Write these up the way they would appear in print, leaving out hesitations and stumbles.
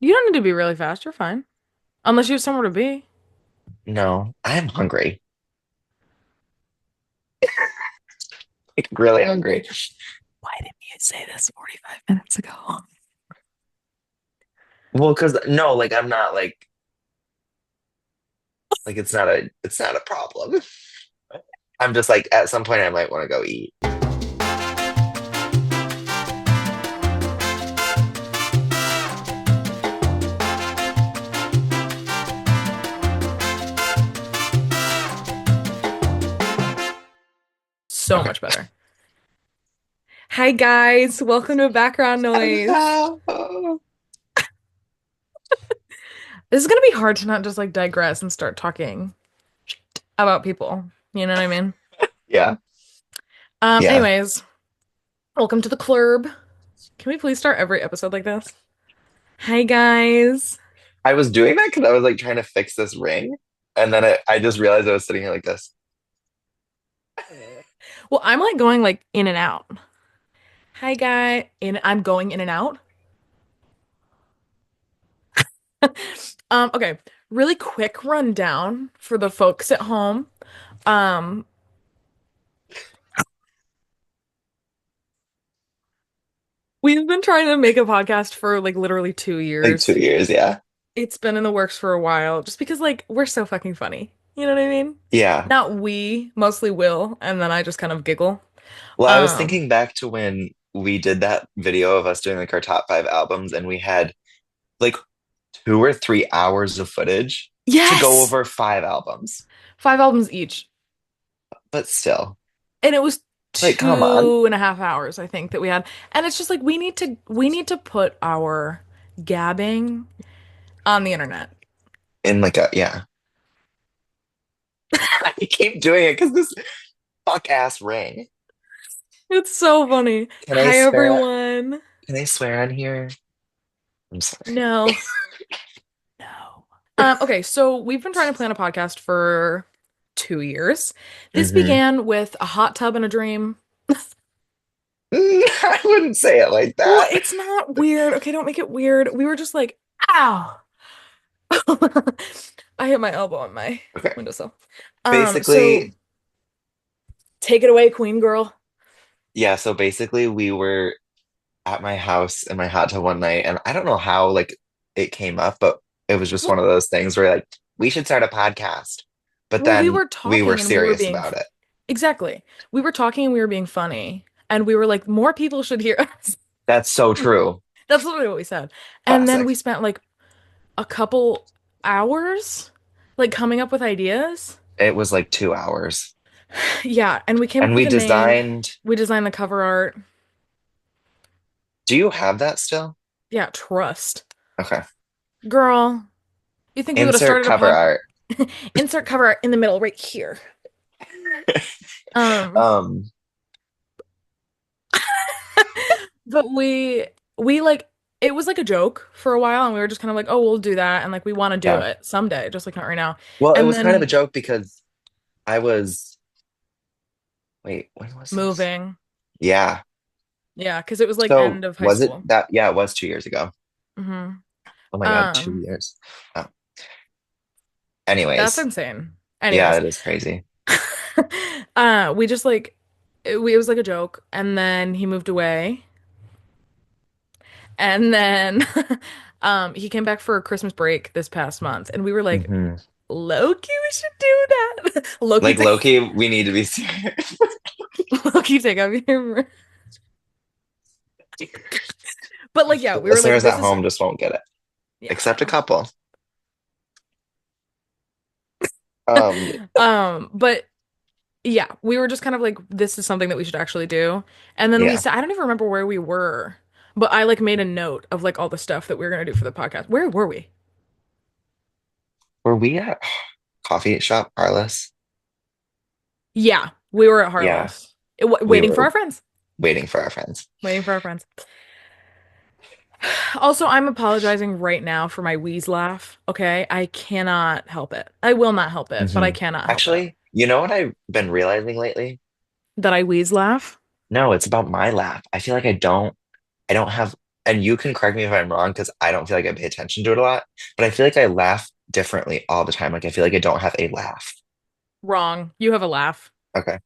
You don't need to be really fast. You're fine. Unless you have somewhere to be. No, I'm hungry. Like, really hungry. Why didn't you say this 45 minutes ago? Well, because no, like I'm not like it's not a problem. I'm just like at some point I might want to go eat. So Okay. much better. Hi guys, welcome to Background Noise. Hello. This is gonna be hard to not just like digress and start talking about people. You know what I mean? Yeah. Yeah. Anyways, welcome to the club. Can we please start every episode like this? Hi guys. I was doing that because I was like trying to fix this ring, and then I just realized I was sitting here like this. Well, I'm like going like in and out. Hi guy, in I'm going in and out. Okay, really quick rundown for the folks at home. Um, we've been trying to make a podcast for like literally two Like years. 2 years, yeah. It's been in the works for a while, just because like we're so fucking funny. You know what I mean? Yeah. Not we, mostly Will, and then I just kind of giggle. Well, I was Um, thinking back to when we did that video of us doing like our top 5 albums, and we had like 2 or 3 hours of footage to go yes, over 5 albums. 5 albums each, But still, and it was like, come on. 2.5 hours, I think, that we had. And it's just like we need to put our gabbing on the internet. In like a, yeah. I keep doing it because this fuck ass ring. It's so funny. Can I Hi swear? everyone. Can I swear on here? I'm sorry. No. No. Okay, so we've been trying to plan a podcast for 2 years. This Hmm. began with a hot tub and a dream. I wouldn't say it like Well, that. it's not weird. Okay, don't make it weird. We were just like, ow. I hit my elbow on my Okay. windowsill. So Basically, take it away, Queen Girl. yeah, so basically we were at my house in my hot tub one night, and I don't know how like it came up, but it was just one Well, of those things where like we should start a podcast. But well, we then were we were talking and we were serious being about it. exactly. We were talking and we were being funny, and we were like, more people should hear us. That's so true. That's literally what we said. And then we Classic. spent like a couple hours like coming up with ideas. It was like 2 hours. Yeah, and we came And up with we a name. designed, We designed the cover art. do you have that still? Yeah, trust. Okay. Girl, you think we would have Insert started a cover pod art. insert cover art in the middle right here. Um, Um, but we like it was like a joke for a while and we were just kind of like, "Oh, we'll do that." And like we want to do yeah. it someday, just like not right now. Well, it And was kind of a then joke because I was, wait, when was this? moving. Yeah. Yeah, because it was like So end of high was it school. that? Yeah, it was 2 years ago. Hmm Oh my God, two Um, years. Oh. that's Anyways, insane. yeah, Anyways, it is crazy. we just like it was like a joke, and then he moved away, and then he came back for a Christmas break this past month, and we were like, Hmm. Loki, we should do that. Loki, Like Loki, we need to be serious. Loki, take off your. But like, yeah, The we were like, listeners this at is home just won't get it, yeah, I except a know. couple. But yeah, we were just kind of like, this is something that we should actually do. And then we Yeah. said, I don't even remember where we were, but I like made a note of like all the stuff that we were gonna do for the podcast. Where were we? Were we at coffee shop, Arliss? Yeah, we were at Yeah, Harlow's, we waiting for were our friends. waiting for our friends. Waiting for our friends. Also, I'm apologizing right now for my wheeze laugh. Okay, I cannot help it. I will not help it, but I Hmm. cannot help it. Actually, you know what I've been realizing lately? That I wheeze laugh. No, it's about my laugh. I feel like I don't have. and you can correct me if I'm wrong because I don't feel like I pay attention to it a lot, but I feel like I laugh differently all the time. Like I feel like I don't have a laugh. Wrong. You have a laugh. Okay.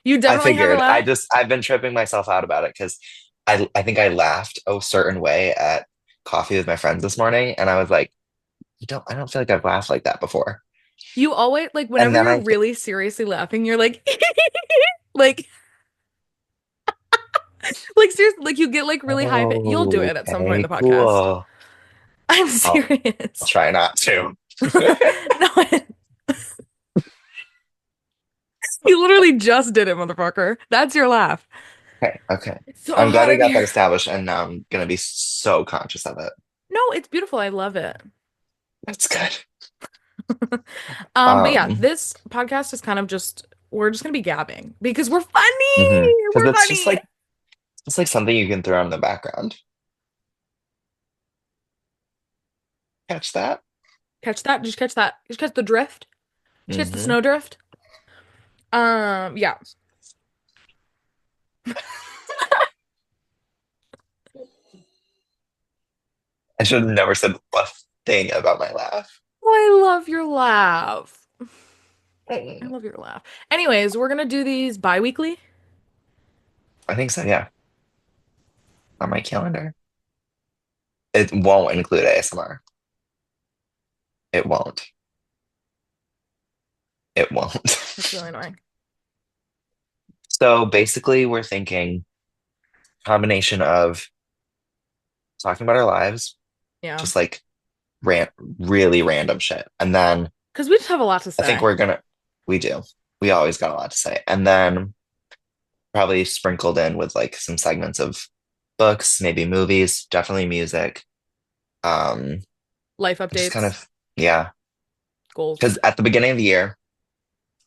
You I definitely have a figured. laugh. I've been tripping myself out about it because I think I laughed a certain way at coffee with my friends this morning, and I was like, I don't feel like I've laughed like that before. You always like And whenever then you're I think, really seriously laughing, you're like like like seriously like you get like really high you'll do oh, it at some point in okay, the podcast. cool. I'm I'll serious. try not to. No, you literally just did it, motherfucker. That's your laugh. Okay, okay. It's so I'm glad hot we in got that here. established, and now I'm gonna be so conscious of it. No, it's beautiful. I love it. That's good. But yeah, Um, this podcast is kind of just we're just gonna be gabbing because we're funny. because We're it's just funny. like it's like something you can throw on in the background. Catch that? Catch that? Did you catch that? Did you catch the drift? Did you catch the Hmm. snow drift? Yeah. I should have never said a thing about my laugh. Oh, I love your laugh. I I love your laugh. Anyways, we're gonna do these bi-weekly. think so, yeah. On my calendar. It won't include ASMR. It won't. It won't. That's really annoying. So basically, we're thinking combination of talking about our lives, Yeah. just like ran really random shit. And then Because we just have a lot to I think say. we do. We always got a lot to say. And then probably sprinkled in with like some segments of books, maybe movies, definitely music. Um, Life just kind updates, of, yeah. goals. Because at the beginning of the year,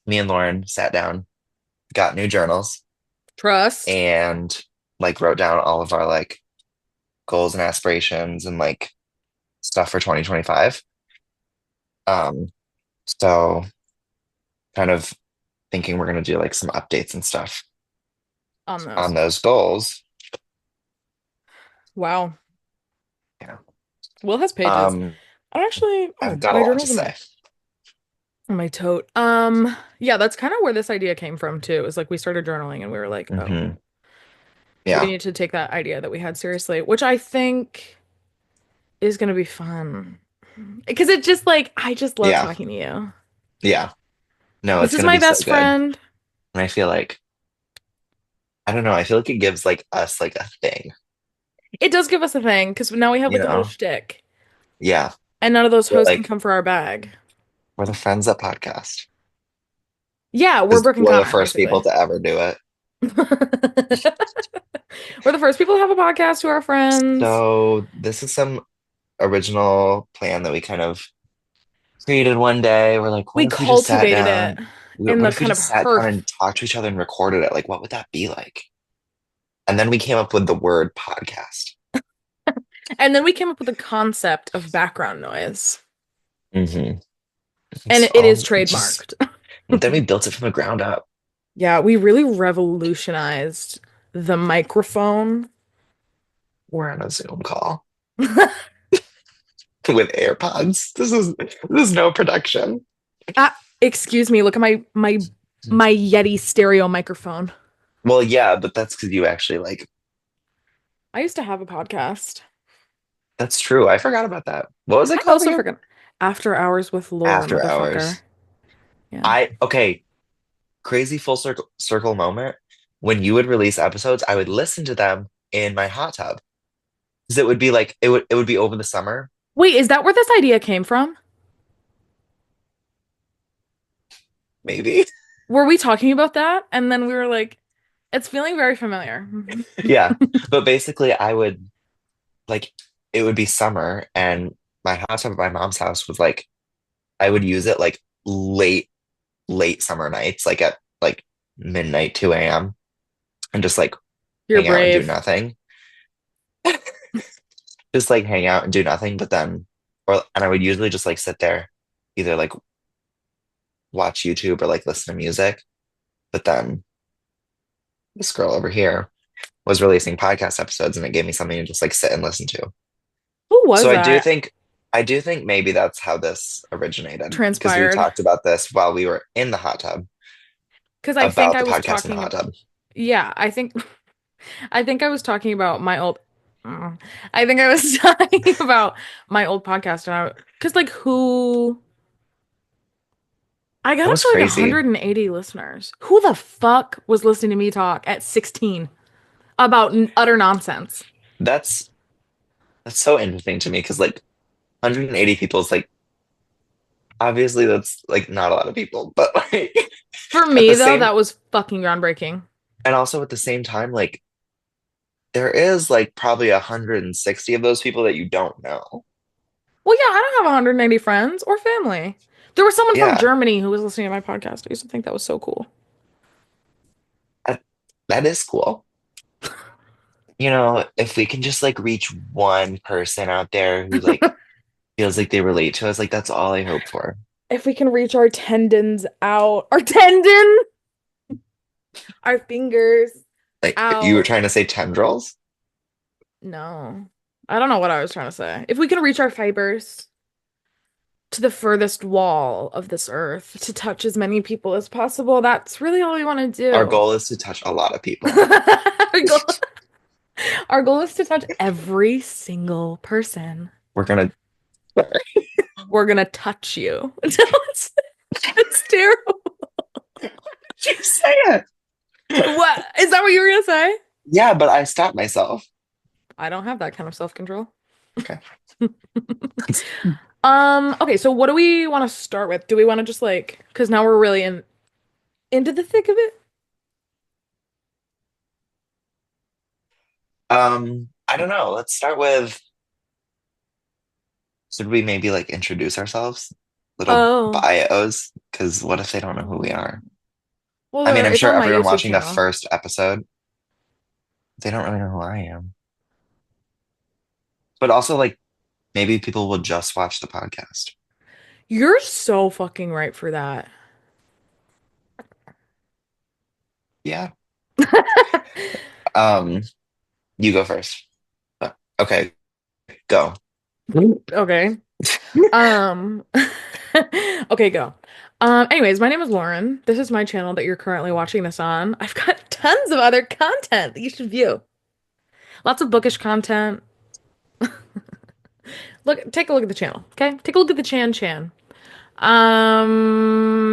me and Lauren sat down, got new journals, Trust. and like wrote down all of our like goals and aspirations and like stuff for 2025. Um, so kind of thinking we're gonna do like some updates and stuff On on those. those goals. Wow. Yeah. Will has pages. Um, I don't actually, I've oh, got a my lot to journal's say. in my tote. Yeah, that's kind of where this idea came from too. It was like we started journaling and we were like, oh, Hmm. we Yeah. need to take that idea that we had seriously, which I think is gonna be fun. Because it just like I just love Yeah. talking to you. Yeah. No, This it's is gonna my be so best good. friend. And I feel like I don't know, I feel like it gives like us like a thing, It does give us a thing because now we have you like a little know? shtick, Yeah. and none of those We're hoes can like come for our bag. we're the friends that podcast. Yeah, we're Because Brooke and we're the Connor, first people basically. to ever do it. We're the first people to have a podcast to our friends. So this is some original plan that we kind of created one day. We're like, what We if we just sat cultivated it down? in What the if we kind of just sat down and hearth. talked to each other and recorded it? Like, what would that be like? And then we came up with the word podcast. And then we came up with a concept of background noise. Hmm. And It's it is all just, trademarked. then we built it from the ground up. Yeah, we really revolutionized the microphone. We're on a Zoom call with AirPods. This is no production. Excuse me, look at my Yeti stereo microphone. Well, yeah, but that's because you actually like, I used to have a podcast. that's true. I forgot about that. What was it I called also again? forgot After Hours with Laura, After motherfucker. Hours. Yeah. Okay, crazy full circle moment. When you would release episodes, I would listen to them in my hot tub. Because it would be like it would be over the summer, Wait, is that where this idea came from? maybe. Were we talking about that? And then we were like, it's feeling very familiar. Yeah. But basically I would like it would be summer and my hot tub at my mom's house was like I would use it like late summer nights, like at like midnight, 2 a.m. and just like You're hang out and do brave. nothing. Just like hang out and do nothing. But then and I would usually just like sit there, either like watch YouTube or like listen to music. But then this girl over here was releasing podcast episodes and it gave me something to just like sit and listen to. Who was So that? I do think maybe that's how this originated because we Transpired. talked about this while we were in the hot tub Because I think about I the was podcast in the talking hot about, tub. yeah, I think I was talking about my old, I think I was talking about my old podcast and because like I got That up was to like crazy. 180 listeners. Who the fuck was listening to me talk at 16 about utter nonsense? That's that's so interesting to me because like 180 people is like obviously that's like not a lot of people, but like For at me the though, same that was fucking groundbreaking. and also at the same time, like there is like probably 160 of those people that you don't know. Well, yeah, I don't have 180 friends or family. There was someone from Yeah, Germany who was listening to my podcast. I used to think that was so cool. that, that is cool. You know, if we can just like reach one person out there who like feels like they relate to us, like that's all I hope for. If we can reach our tendons out, our tendon, our fingers Like you were out. trying to say tendrils? No, I don't know what I was trying to say. If we can reach our fibers to the furthest wall of this earth to touch as many people as possible, that's really all we want to Our do. goal is to touch a lot of people. Our goal, our goal is to touch every single person. We're gonna We're gonna touch you. It's terrible. just say it. What? Is that what you were gonna say? Yeah, but I stopped myself. I don't have that kind of self-control. Okay. Okay, so what do we want to start with? Do we want to just like, because now we're really into the thick of it? I don't know. Let's start with should we maybe like introduce ourselves? Little Oh, bios, because what if they don't know who we are? um, well, I mean, I'm it's sure on my everyone YouTube watching the channel. first episode, they don't really know who I am. But also like maybe people will just watch the podcast. You're so fucking right for that. Yeah. Um, you go first. Okay, go. Okay. Um, okay, go. Anyways, my name is Lauren. This is my channel that you're currently watching this on. I've got tons of other content that you should view. Lots of bookish content. Look, take a look at the channel, okay? Take a look at the Chan.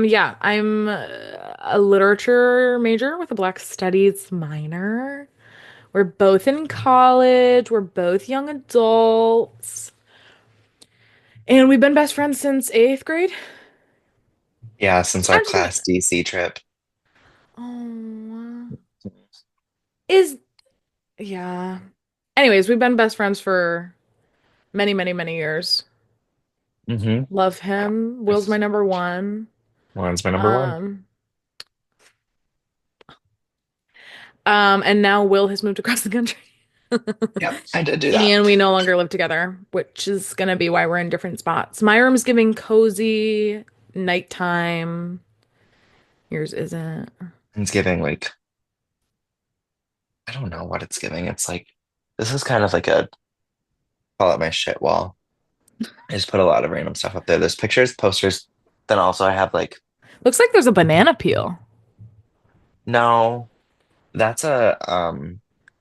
Yeah, I'm a literature major with a Black Studies minor. We're both in college. We're both young adults. And we've been best friends since eighth grade. Yeah, since our I'm just gonna. class DC trip. Oh, is yeah. Anyways, we've been best friends for many years. Mm-hmm. Love him. Will's my number one. Lauren's my number one. Um, and now Will has moved across the country. Yep, I did do that. And we no longer live together, which is gonna be why we're in different spots. My room's giving cozy nighttime. Yours isn't. It's giving like I don't know what it's giving. It's like this is kind of like a call it my shit wall. I just put a lot of random stuff up there. There's pictures, posters. Then also I have like Looks like there's a banana peel. no, that's a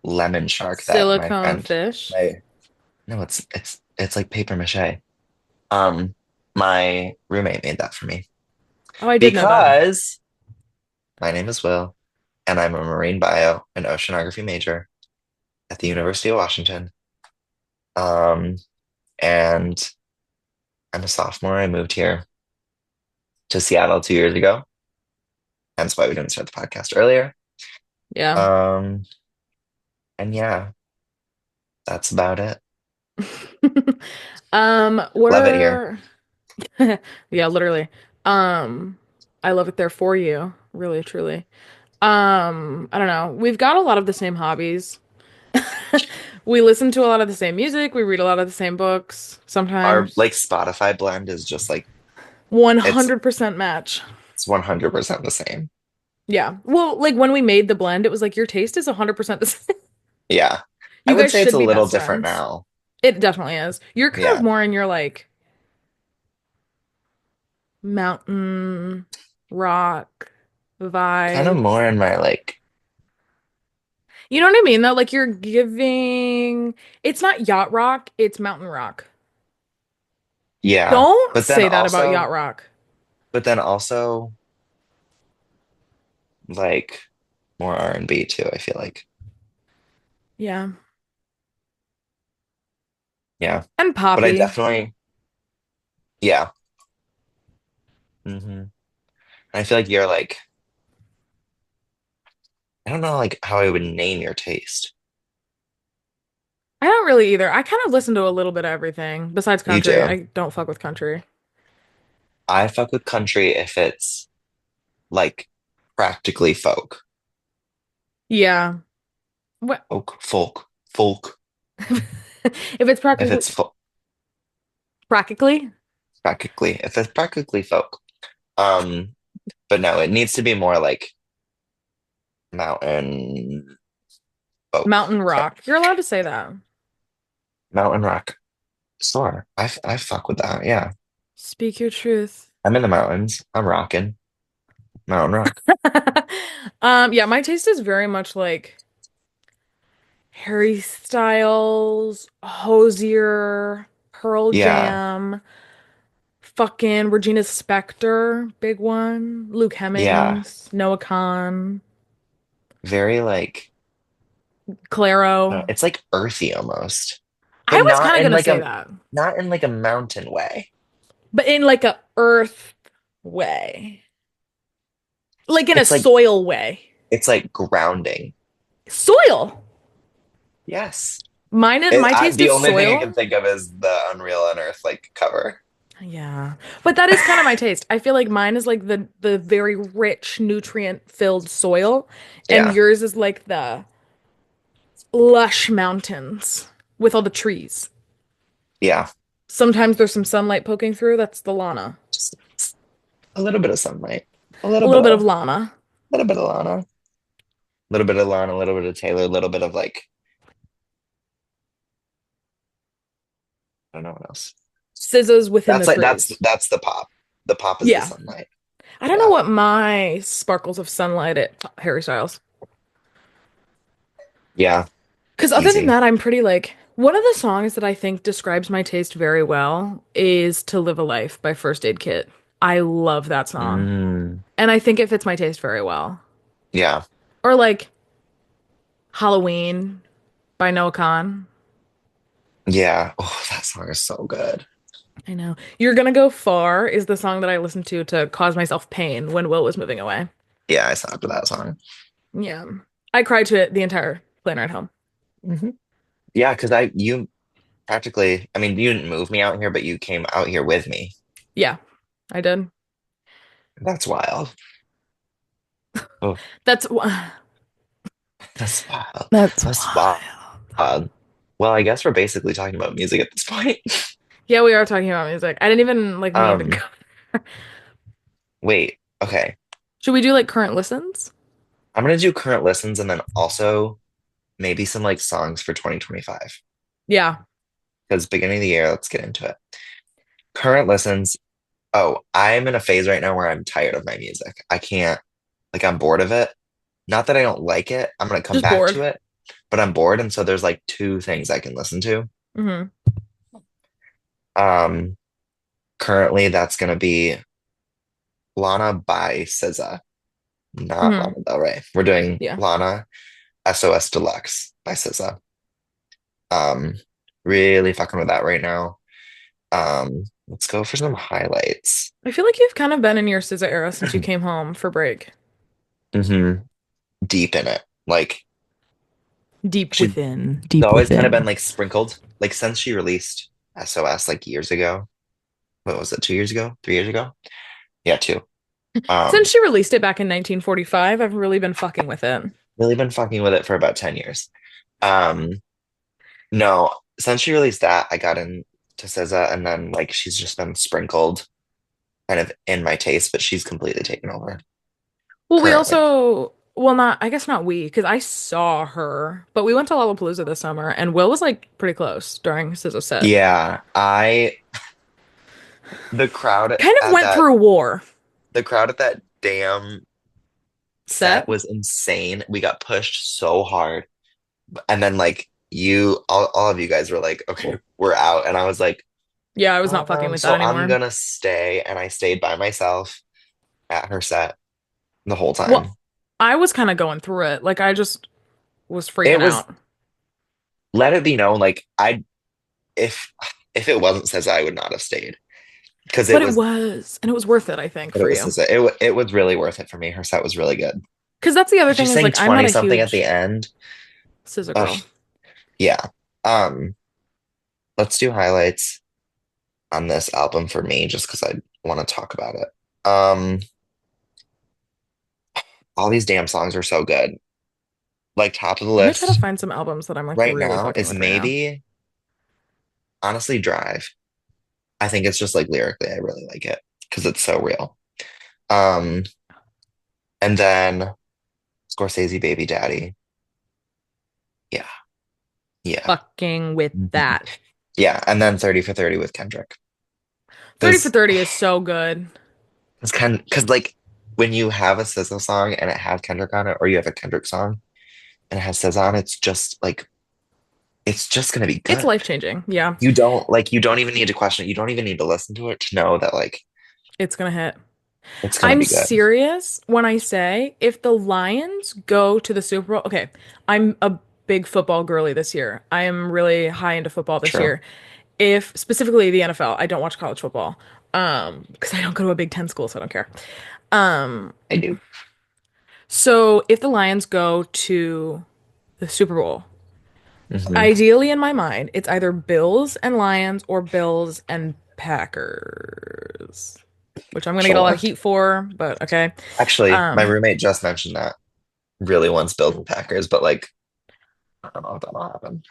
lemon shark that my Silicone friend fish. my no, it's like paper mache. Um, my roommate made that for me Oh, I did know that. because my name is Will and I'm a marine bio and oceanography major at the University of Washington. Um, and I'm a sophomore. I moved here to Seattle 2 years ago. Hence why we didn't start the podcast earlier. Yeah. Um, and yeah, that's about it. Love it here. We're yeah, literally. Um, I love it there for you, really, truly. I don't know. We've got a lot of the same hobbies. We listen to a lot of the same music. We read a lot of the same books Our sometimes. like Spotify blend is just like it's 100% match. it's 100% the same. Yeah. Well, like when we made the blend, it was like your taste is 100% the same. Yeah. I You would guys say it's should a be little best different friends. now. It definitely is. You're kind of Yeah. more in your like mountain rock Kind of vibe. more in my like, You know what I mean, though? Like you're giving, it's not yacht rock, it's mountain rock. yeah. Don't But then say that about yacht also, rock. but then also like more R&B too, I feel like. Yeah. Yeah. And But I poppy. definitely, yeah. hmm I feel like you're like, I don't know like how I would name your taste. I don't really either. I kind of listen to a little bit of everything besides You country. do. I don't fuck with country. I fuck with country if it's like practically folk. Yeah. What Folk. if it's If practically it's fo practically if it's practically folk. Um, but no, it needs to be more like mountain folk. mountain rock. You're allowed to say that. Mountain rock. Sure. I fuck with that. Yeah. Speak your truth. I'm in the mountains. I'm rocking. Mountain rock. Yeah, my taste is very much like Harry Styles, Hosier, Pearl Yeah. Jam, fucking Regina Spektor, big one, Luke Yeah. Hemmings, Noah Kahan, Very like Clairo. it's like earthy almost. I But was kind of gonna say that, not in like a mountain way. but in like a earth way, like in a It's like soil way. it's like grounding. Soil. Yes. My taste The is only thing I can soil. think of is the Unreal Unearth like cover. Yeah. But that is kind of my taste. I feel like mine is like the very rich, nutrient-filled soil, and Yeah. yours is like the lush mountains with all the trees. Yeah. Sometimes there's some sunlight poking through. That's the Lana. Just a little bit of sunlight. A little bit of Lana. A little bit of Lana. A little bit of Lana, a little bit of Taylor, a little bit of like I don't know what else. SZA's within the trees. That's the pop. The pop is the Yeah. sunlight. I don't know Yeah. what my sparkles of sunlight at Harry Styles. Yeah. Because other than Easy. that, I'm pretty like one of the songs that I think describes my taste very well is To Live a Life by First Aid Kit. I love that song. Mm, And I think it fits my taste very well. yeah. Or like Halloween by Noah Kahan. Yeah. Oh, that song is so good. I know. You're Gonna Go Far is the song that I listened to cause myself pain when Will was moving away. Yeah, I stopped with that song. Yeah. I cried to it the entire plane ride home. hmm Yeah, because you practically, I mean, you didn't move me out here, but you came out here with me. Yeah, I did. That's wild. Oh, That's that's wild. that's That's wild. wild. Well, I guess we're basically talking about music at this point. Yeah, we are talking about music. I didn't even like mean to go. Um, wait. Okay. Should we do like current listens? I'm gonna do current listens and then also maybe some like songs for 2025. Yeah. Because beginning of the year, let's get into it. Current listens. Oh, I'm in a phase right now where I'm tired of my music. I can't, like, I'm bored of it. Not that I don't like it. I'm gonna come Just back bored. to it, but I'm bored, and so there's like two things I can listen to. Hmm. Um, Currently that's gonna be Lana by SZA, not Hmm. Lana Del Rey. We're doing Yeah. Lana SOS Deluxe by SZA. Um, Really fucking with that right now. Let's go for some highlights. I feel like you've kind of been in your SZA era since you came home for break. hmm Deep in it. Like Deep she's within, deep always kind of been within. like sprinkled. Like since she released SOS like years ago. What was it, 2 years ago? 3 years ago? Yeah, two. Since Um, she released it back in 1945, I've really been fucking with it. really been fucking with it for about 10 years. Um, no, since she released that, I got into SZA and then like she's just been sprinkled kind of in my taste, but she's completely taken over Well, we currently. also well, not, I guess not we, because I saw her, but we went to Lollapalooza this summer and Will was like pretty close during SZA's set. Yeah, the crowd Kind of at went that through a war the crowd at that damn set set. was insane. We got pushed so hard. And then like all of you guys were like, okay, we're out. And I was like, Yeah, I was not fucking with that so I'm anymore. gonna stay. And I stayed by myself at her set the whole Well, time. I was kind of going through it. Like I just was It freaking was, out. let it be known, like if if it wasn't SZA, I would not have stayed because But it was, and it was worth it, I think, it for was you. SZA. It was really worth it for me. Her set was really good. Because that's the other She thing is sang like I'm not 20 a something at the huge end. SZA Ugh, girl. yeah. Um, let's do highlights on this album for me just because I want to talk about it. Um, all these damn songs are so good. Like top of the Let me try to list find some albums that I'm like right really now fucking is with right now. maybe honestly Drive. I think it's just like lyrically, I really like it because it's so real. Um, and then Scorsese Baby Daddy. Yeah, yeah. Fucking with Mhm. that. Yeah, and then 30 for 30 with Kendrick. 30 for Because 30 is so good. because like when you have a SZA song and it has Kendrick on it, or you have a Kendrick song and it has SZA on, it's just like it's just gonna be It's good. life-changing. Yeah, You don't even need to question it. You don't even need to listen to it to know that like it's gonna hit. it's gonna I'm be good. serious when I say if the Lions go to the Super Bowl, okay, I'm a big football girly this year. I am really high into football this True. year. If specifically the NFL, I don't watch college football. Because I don't go to a Big Ten school, so I don't care. Um, I do. so if the Lions go to the Super Bowl, Hmm. ideally in my mind, it's either Bills and Lions or Bills and Packers, which I'm gonna get a lot of Sure. heat for, but okay. Actually, my Um, roommate just mentioned that really wants Bills and Packers, but like I don't know if that'll happen.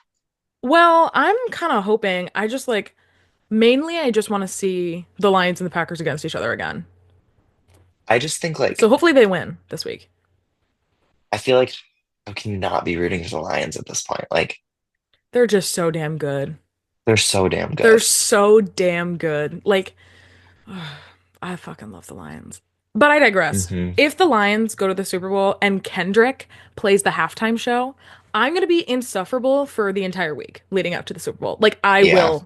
well, I'm kind of hoping I just like mainly I just want to see the Lions and the Packers against each other again. I just think So like hopefully they win this week. I feel like how can you not be rooting for the Lions at this point? Like They're just so damn good. they're so damn They're good. so damn good. Like I fucking love the Lions. But I digress. Hmm. If the Lions go to the Super Bowl and Kendrick plays the halftime show, I'm gonna be insufferable for the entire week leading up to the Super Bowl. Like Yeah.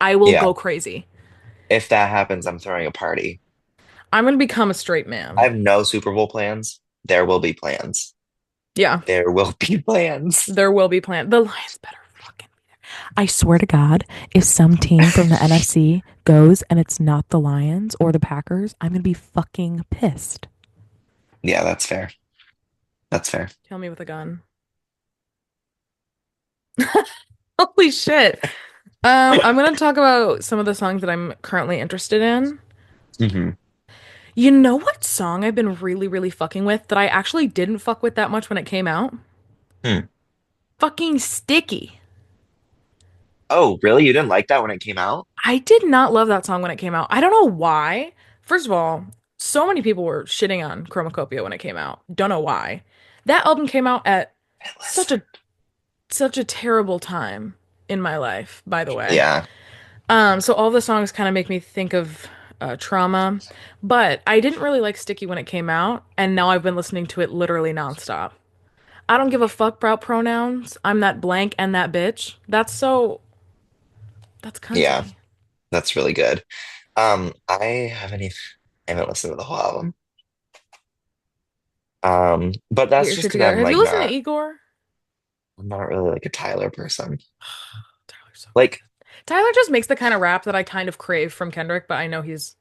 I will Yeah. go crazy. If that happens, I'm throwing a party. I'm gonna become a straight I man. have no Super Bowl plans. There will be plans. Yeah, There will be plans. there will be plans. The Lions better fucking. I swear to God, if some team from the NFC goes and it's not the Lions or the Packers, I'm gonna be fucking pissed. Yeah, that's fair. That's fair. Kill me with a gun. Holy shit. I'm gonna talk about some of the songs that I'm currently interested in. Hmm. You know what song I've been really, really fucking with that I actually didn't fuck with that much when it came out? Hmm. Fucking Sticky. Oh, really? You didn't like that when it came out? I did not love that song when it came out. I don't know why. First of all, so many people were shitting on Chromacopia when it came out. Don't know why. That album came out at I such listen. a such a terrible time in my life, by the way. Yeah. So all the songs kind of make me think of trauma, but I didn't really like Sticky when it came out, and now I've been listening to it literally nonstop. I don't give a fuck about pronouns. I'm that blank and that bitch. That's Yeah. country. That's really good. I haven't listened to the whole album. But Get that's your just shit because together. Have you listened to Igor? I'm not really like a Tyler person. Tyler's so Like, good. Tyler just makes the kind of rap that I kind of crave from Kendrick, but I know he's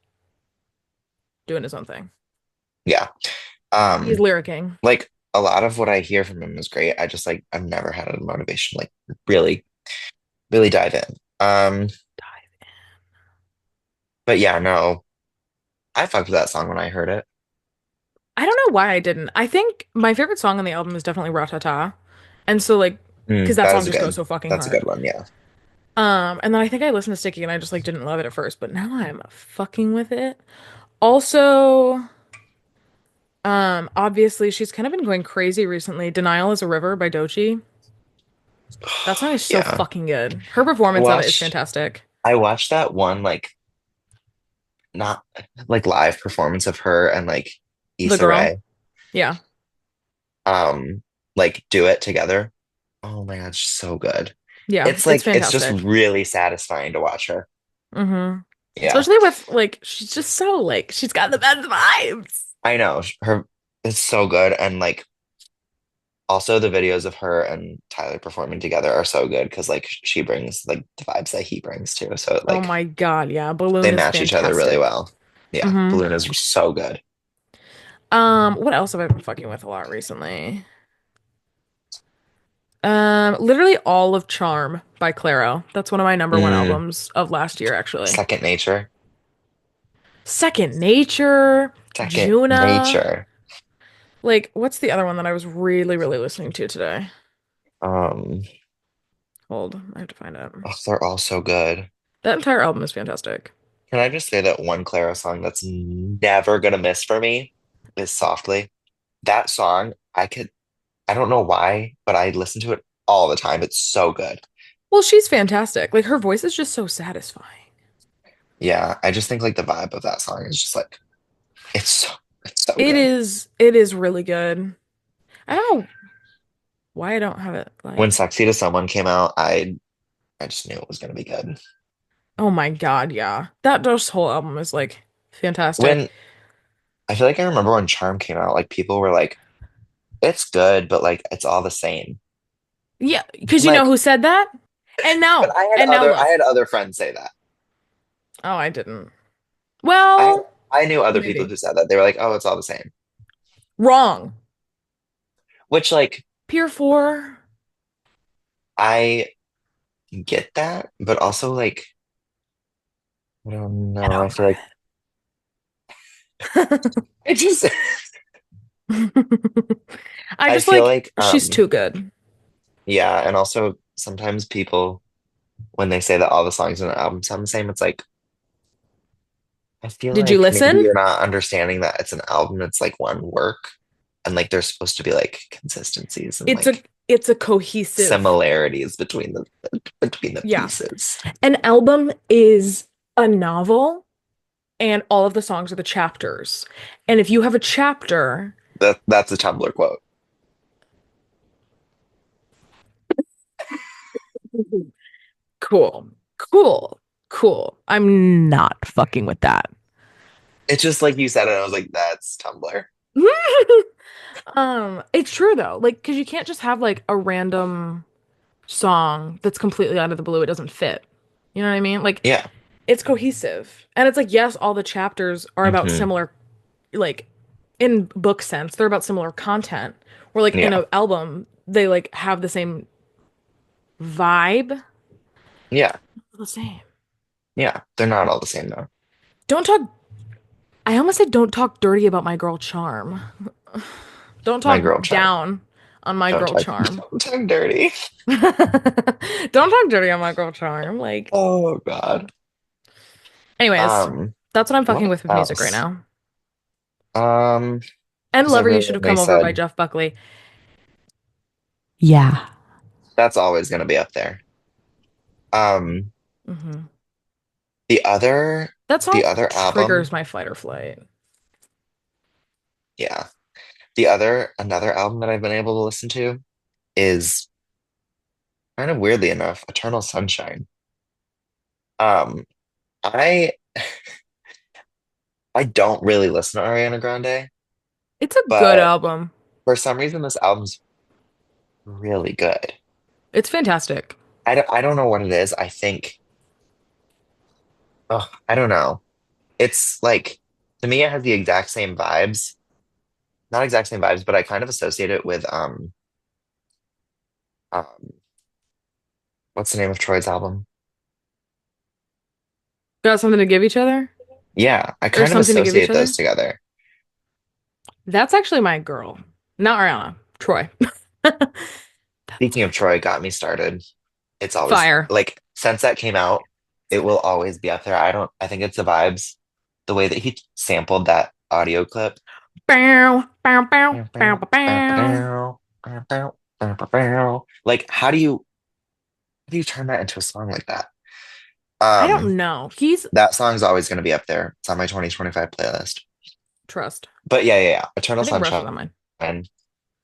doing his own thing. yeah. He's Um, lyricking. like a lot of what I hear from him is great. I just like I've never had a motivation like really, really dive in. But yeah, no, I fucked with that song when I heard it. I don't know why I didn't. I think my favorite song on the album is definitely Ratata. And so like because Mm, that that song is a just goes good. so fucking That's a hard. good one. Yeah. And then I think I listened to Sticky and I just like didn't love it at first, but now I'm fucking with it. Also, Obviously she's kind of been going crazy recently. Denial is a River by Doechii. That song is so Yeah. fucking good. Her I performance of it is watched fantastic. I watched that one like not like live performance of her and like The Issa girl. Rae Yeah. um like do it together. Oh my God, she's so good. Yeah, It's it's like it's just fantastic. really satisfying to watch her. Mm-hmm. Yeah. Especially with like she's just so like she's got the best vibes. I know her it's so good and like also the videos of her and Tyler performing together are so good because like she brings like the vibes that he brings too. So Oh like my God, yeah. they Balloon is match each other really fantastic. well. Yeah, Mm-hmm. Balloon is so good. What else have I been fucking with a lot recently? Literally all of Charm by Clairo. That's one of my number one Mm, albums of last year, actually. Second Nature. Second Nature, Second Juna. Nature. Like, what's the other one that I was really, really listening to today? Um, Hold, I have to find it. oh, they're all so good. That entire album is fantastic. Can I just say that one Clara song that's never gonna miss for me is Softly. That song, I don't know why, but I listen to it all the time. It's so good. Well, she's fantastic. Like, her voice is just so satisfying. Yeah, I just think like the vibe of that song is just like it's so it's so It good. is, it is really good. I don't know why I don't have it When like, Sexy to Someone came out, I just knew it was gonna be good. oh my God, yeah. That this whole album is like fantastic. When I feel like I remember when Charm came out, like people were like, it's good, but like it's all the same. Yeah, because I'm you know like, who said that? but And now I look. had other friends say that. Oh, I didn't. I Well, I knew other people maybe. who said that. They were like, oh, it's all the same. Wrong. Which like Pier 4. I get that, but also like I don't Get know. I over feel like it. it just I I just feel like like she's too good. yeah, and also sometimes people when they say that all the songs in an album sound the same, it's like I feel Did you like maybe listen? you're not understanding that it's an album, it's like one work, and like there's supposed to be like consistencies and It's a like it's a cohesive. similarities between the Yeah. pieces. An album is a novel and all of the songs are the chapters. And if you have a chapter, That's a Tumblr quote. cool. Cool. Cool. I'm not fucking with that. It's just like you said it, and I was like, that's Tumblr. It's true though. Like, because you can't just have like a random song that's completely out of the blue. It doesn't fit. You know what I mean? Like, Yeah. it's cohesive. And it's like, yes, all the chapters are about Hmm. similar, like, in book sense, they're about similar content. Or like in Yeah. an album, they like have the same vibe. Yeah. The same. Yeah. They're not all the same though. Don't talk. I almost said don't talk dirty about my girl Charm. Don't My talk girl Charm. down on my girl Charm. Don't talk dirty. Don't talk dirty on my girl Charm. Like, Oh God. anyways, Um, that's what I'm fucking what with music right else? now. And Is Lover You Should everything Have they Come Over by said. Jeff Buckley. Yeah. That's always gonna be up there. Um, Hmm. the other That the song other triggers album, my fight or flight. yeah. The other another album that I've been able to listen to is kind of weirdly enough, Eternal Sunshine. Um, I I don't really listen to Ariana Grande, It's a good but album. for some reason this album's really good. It's fantastic. I don't know what it is. I think oh, I don't know. It's like to me it has the exact same vibes. Not exact same vibes, but I kind of associate it with um what's the name of Troy's album? Got something to give each other? Yeah, I Or kind of something to give each associate those other? together. That's actually my girl. Not Ariana. Troy. Speaking of Troy, got me started. It's always Fire. like since that came out, it will always be up there. I think it's the vibes, the way that he sampled that audio clip. Bow, bow, bow, bow, bow, bow. Like, how do you turn that into a song like that? I Um, don't know. He's that song's always going to be up there. It's on my 2025 playlist. trust. But yeah. Eternal I think Rush is Sunshine. on mine.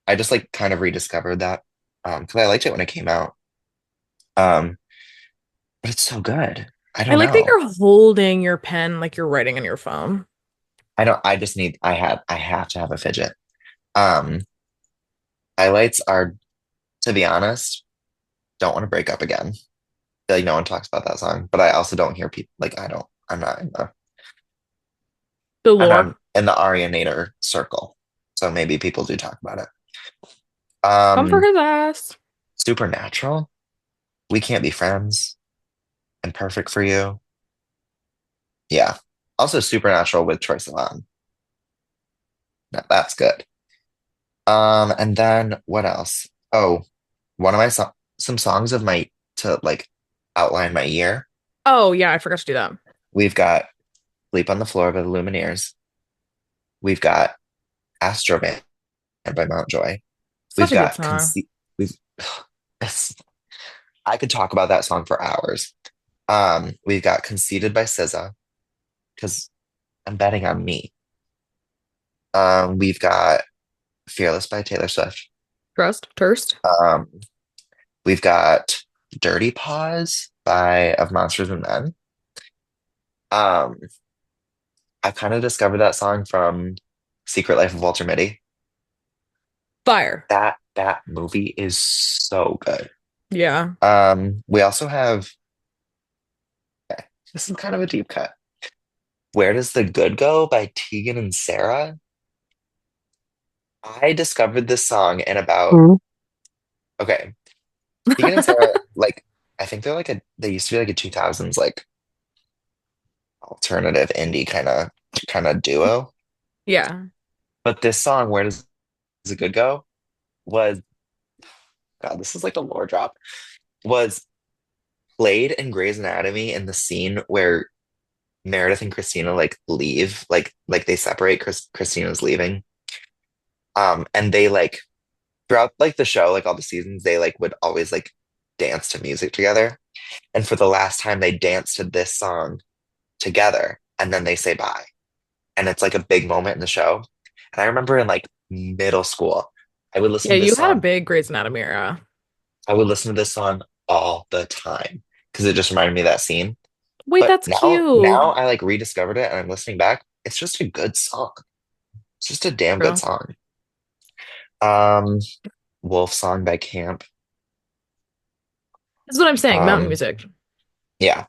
I just like kind of rediscovered that because I liked it when it came out. Um, but it's so good. I I don't like that know. you're holding your pen like you're writing on your phone. I just need I have to have a fidget. Um, highlights are, to be honest, don't want to break up again. Like no one talks about that song, but I also don't hear people like I don't. The I'm not lore. in the Arianator circle, so maybe people do talk about it. Come for Um, his ass. Supernatural. We can't be friends. And perfect for you. Yeah. Also, Supernatural with Troye Sivan. That's good. And then what else? Oh, one of my some songs of my to like outline my year. Oh yeah, I forgot to do that. We've got Sleep on the Floor by the Lumineers. We've got Astro Man by Mountjoy. Such We've a good got song. we've it's- I could talk about that song for hours. We've got Conceited by SZA because I'm betting on me. We've got Fearless by Taylor Swift. Trust, Turst. Um, we've got Dirty Paws by Of Monsters and Men. Um, I kind of discovered that song from Secret Life of Walter Mitty. Fire. That movie is so good. Yeah. We also have this is kind of a deep cut. Where Does the Good Go by Tegan and Sarah. I discovered this song in about Mm. okay. Tegan and Sarah, like I think they used to be like a 2000s like alternative indie kind of duo. Yeah. But this song, Where Does the Good Go, was God, this is like a lore drop. Was played in Grey's Anatomy in the scene where Meredith and Christina like leave, like they separate. Christina's leaving. And they like throughout like the show, like all the seasons, they like would always like dance to music together. And for the last time, they danced to this song together, and then they say bye. And it's like a big moment in the show. And I remember in like middle school, I would listen Yeah, to this you had a song. big Grey's Anatomy era. I would listen to this song all the time because it just reminded me of that scene. Wait, But that's now cute. I like rediscovered it and I'm listening back. It's just a good song. It's just a damn good True. song. Um, Wolf Song by Camp. This is what I'm saying. Mountain Um, music. yeah.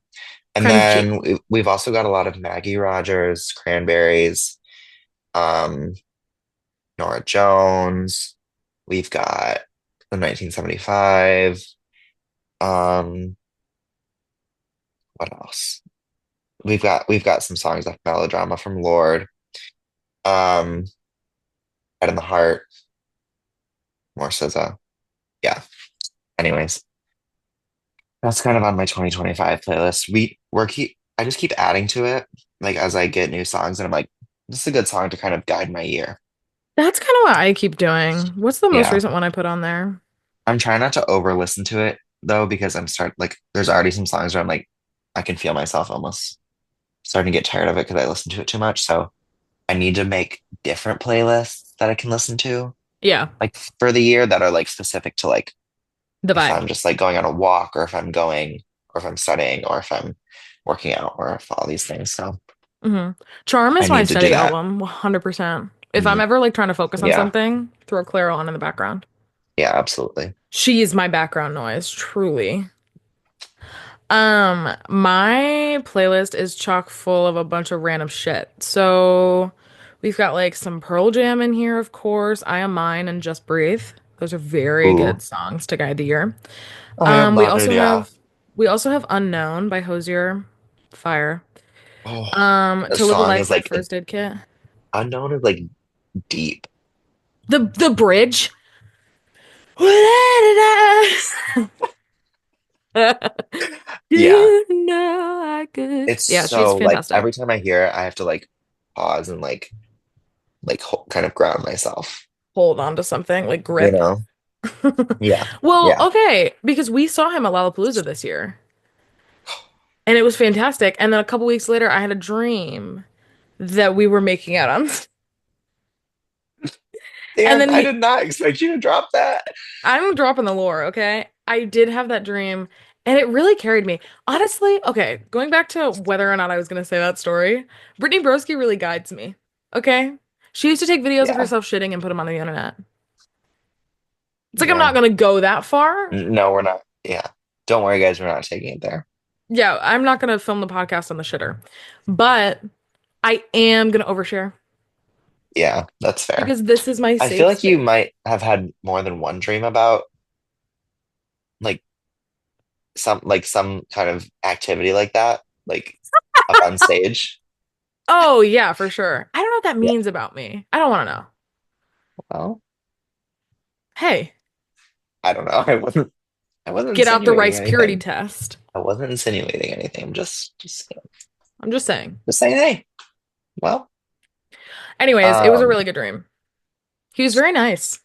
And Kind of cheap. then we've also got a lot of Maggie Rogers, Cranberries, um, Nora Jones. We've got the 1975. Um, what else? We've got some songs like Melodrama from Lord. Um, Head in the Heart, more SZA. Yeah. Anyways, that's kind of on my 2025 playlist. I just keep adding to it, like as I get new songs, and I'm like, this is a good song to kind of guide my year. That's kind of what I keep doing. What's the most Yeah. recent one I put on there? I'm trying not to over listen to it though, because there's already some songs where I'm like, I can feel myself almost starting to get tired of it because I listen to it too much. So I need to make different playlists that I can listen to, Yeah, like for the year that are like specific to like the if vibe. I'm just like going on a walk or if I'm going or if I'm studying or if I'm working out or if all these things. So hmm Charm I is my need to do study that. album, 100%. If I'm Mhm. ever like trying to focus on Yeah. something, throw Clairo on in the background. Yeah, absolutely. She is my background noise, truly. My playlist is chock full of a bunch of random shit. So we've got like some Pearl Jam in here, of course. I Am Mine and Just Breathe. Those are very Ooh, good songs to guide the year. I am We honored. also Yeah. have we also have Unknown by Hosier. Fire. Oh, the To Live a song Life is by like First Aid Kit. unknown is like deep. The bridge. Yeah. You know I could. It's Yeah, she's so like fantastic. every time I hear it, I have to like pause and like like kind of ground myself, Hold on to something like you grip. know? Yeah. Well, Yeah. okay, because we saw him at Lollapalooza this year, and it was fantastic. And then a couple weeks later, I had a dream that we were making out on, and Damn, then I did not expect you to drop that. I'm dropping the lore, okay? I did have that dream, and it really carried me. Honestly, okay, going back to whether or not I was gonna say that story, Brittany Broski really guides me, okay? She used to take videos of Yeah. herself shitting and put them on the internet. It's like I'm not Yeah. gonna go that far. No, we're not. Yeah. Don't worry, guys, we're not taking it there. Yeah, I'm not gonna film the podcast on the shitter, but I am gonna overshare Yeah, that's fair. because this is my I feel safe like you space. might have had more than one dream about like some kind of activity like that, like up on stage. Oh yeah, for sure. I don't know what that Yeah. means about me. I don't want to know. Well, Hey, I don't know. I wasn't get out the insinuating rice purity anything. test. I wasn't insinuating anything. I'm I'm just saying. just saying, hey, well, Anyways, it was a um, really good dream. He was very nice.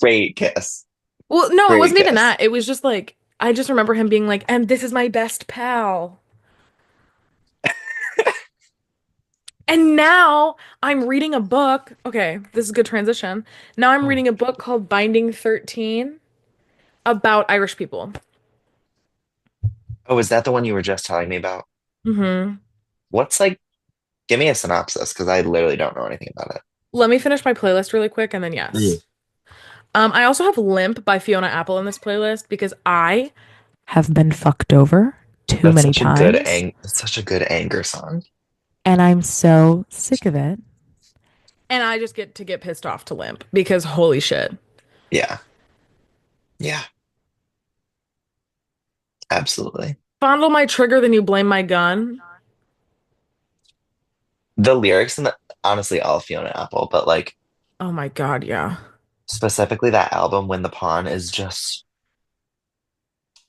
great kiss. Well, no, it Great wasn't even kiss. that. It was just like I just remember him being like, "And this is my best pal." And now I'm reading a book. Okay, this is a good transition. Now I'm Oh, reading a book called Binding 13 about Irish people. oh, is that the one you were just telling me about? Hmm. What's like, give me a synopsis because I literally don't know anything about it. Let me finish my playlist really quick and then Mm. yes. I also have Limp by Fiona Apple in this playlist because I have been fucked over too That's many such a good times it's such a good anger song. and I'm so sick of it. And I just get to get pissed off to Limp because holy shit. Yeah. Yeah, absolutely. Fondle my trigger, then you blame my gun. The lyrics and honestly all of Fiona Apple, but like Oh my God, yeah. specifically that album When the Pawn is just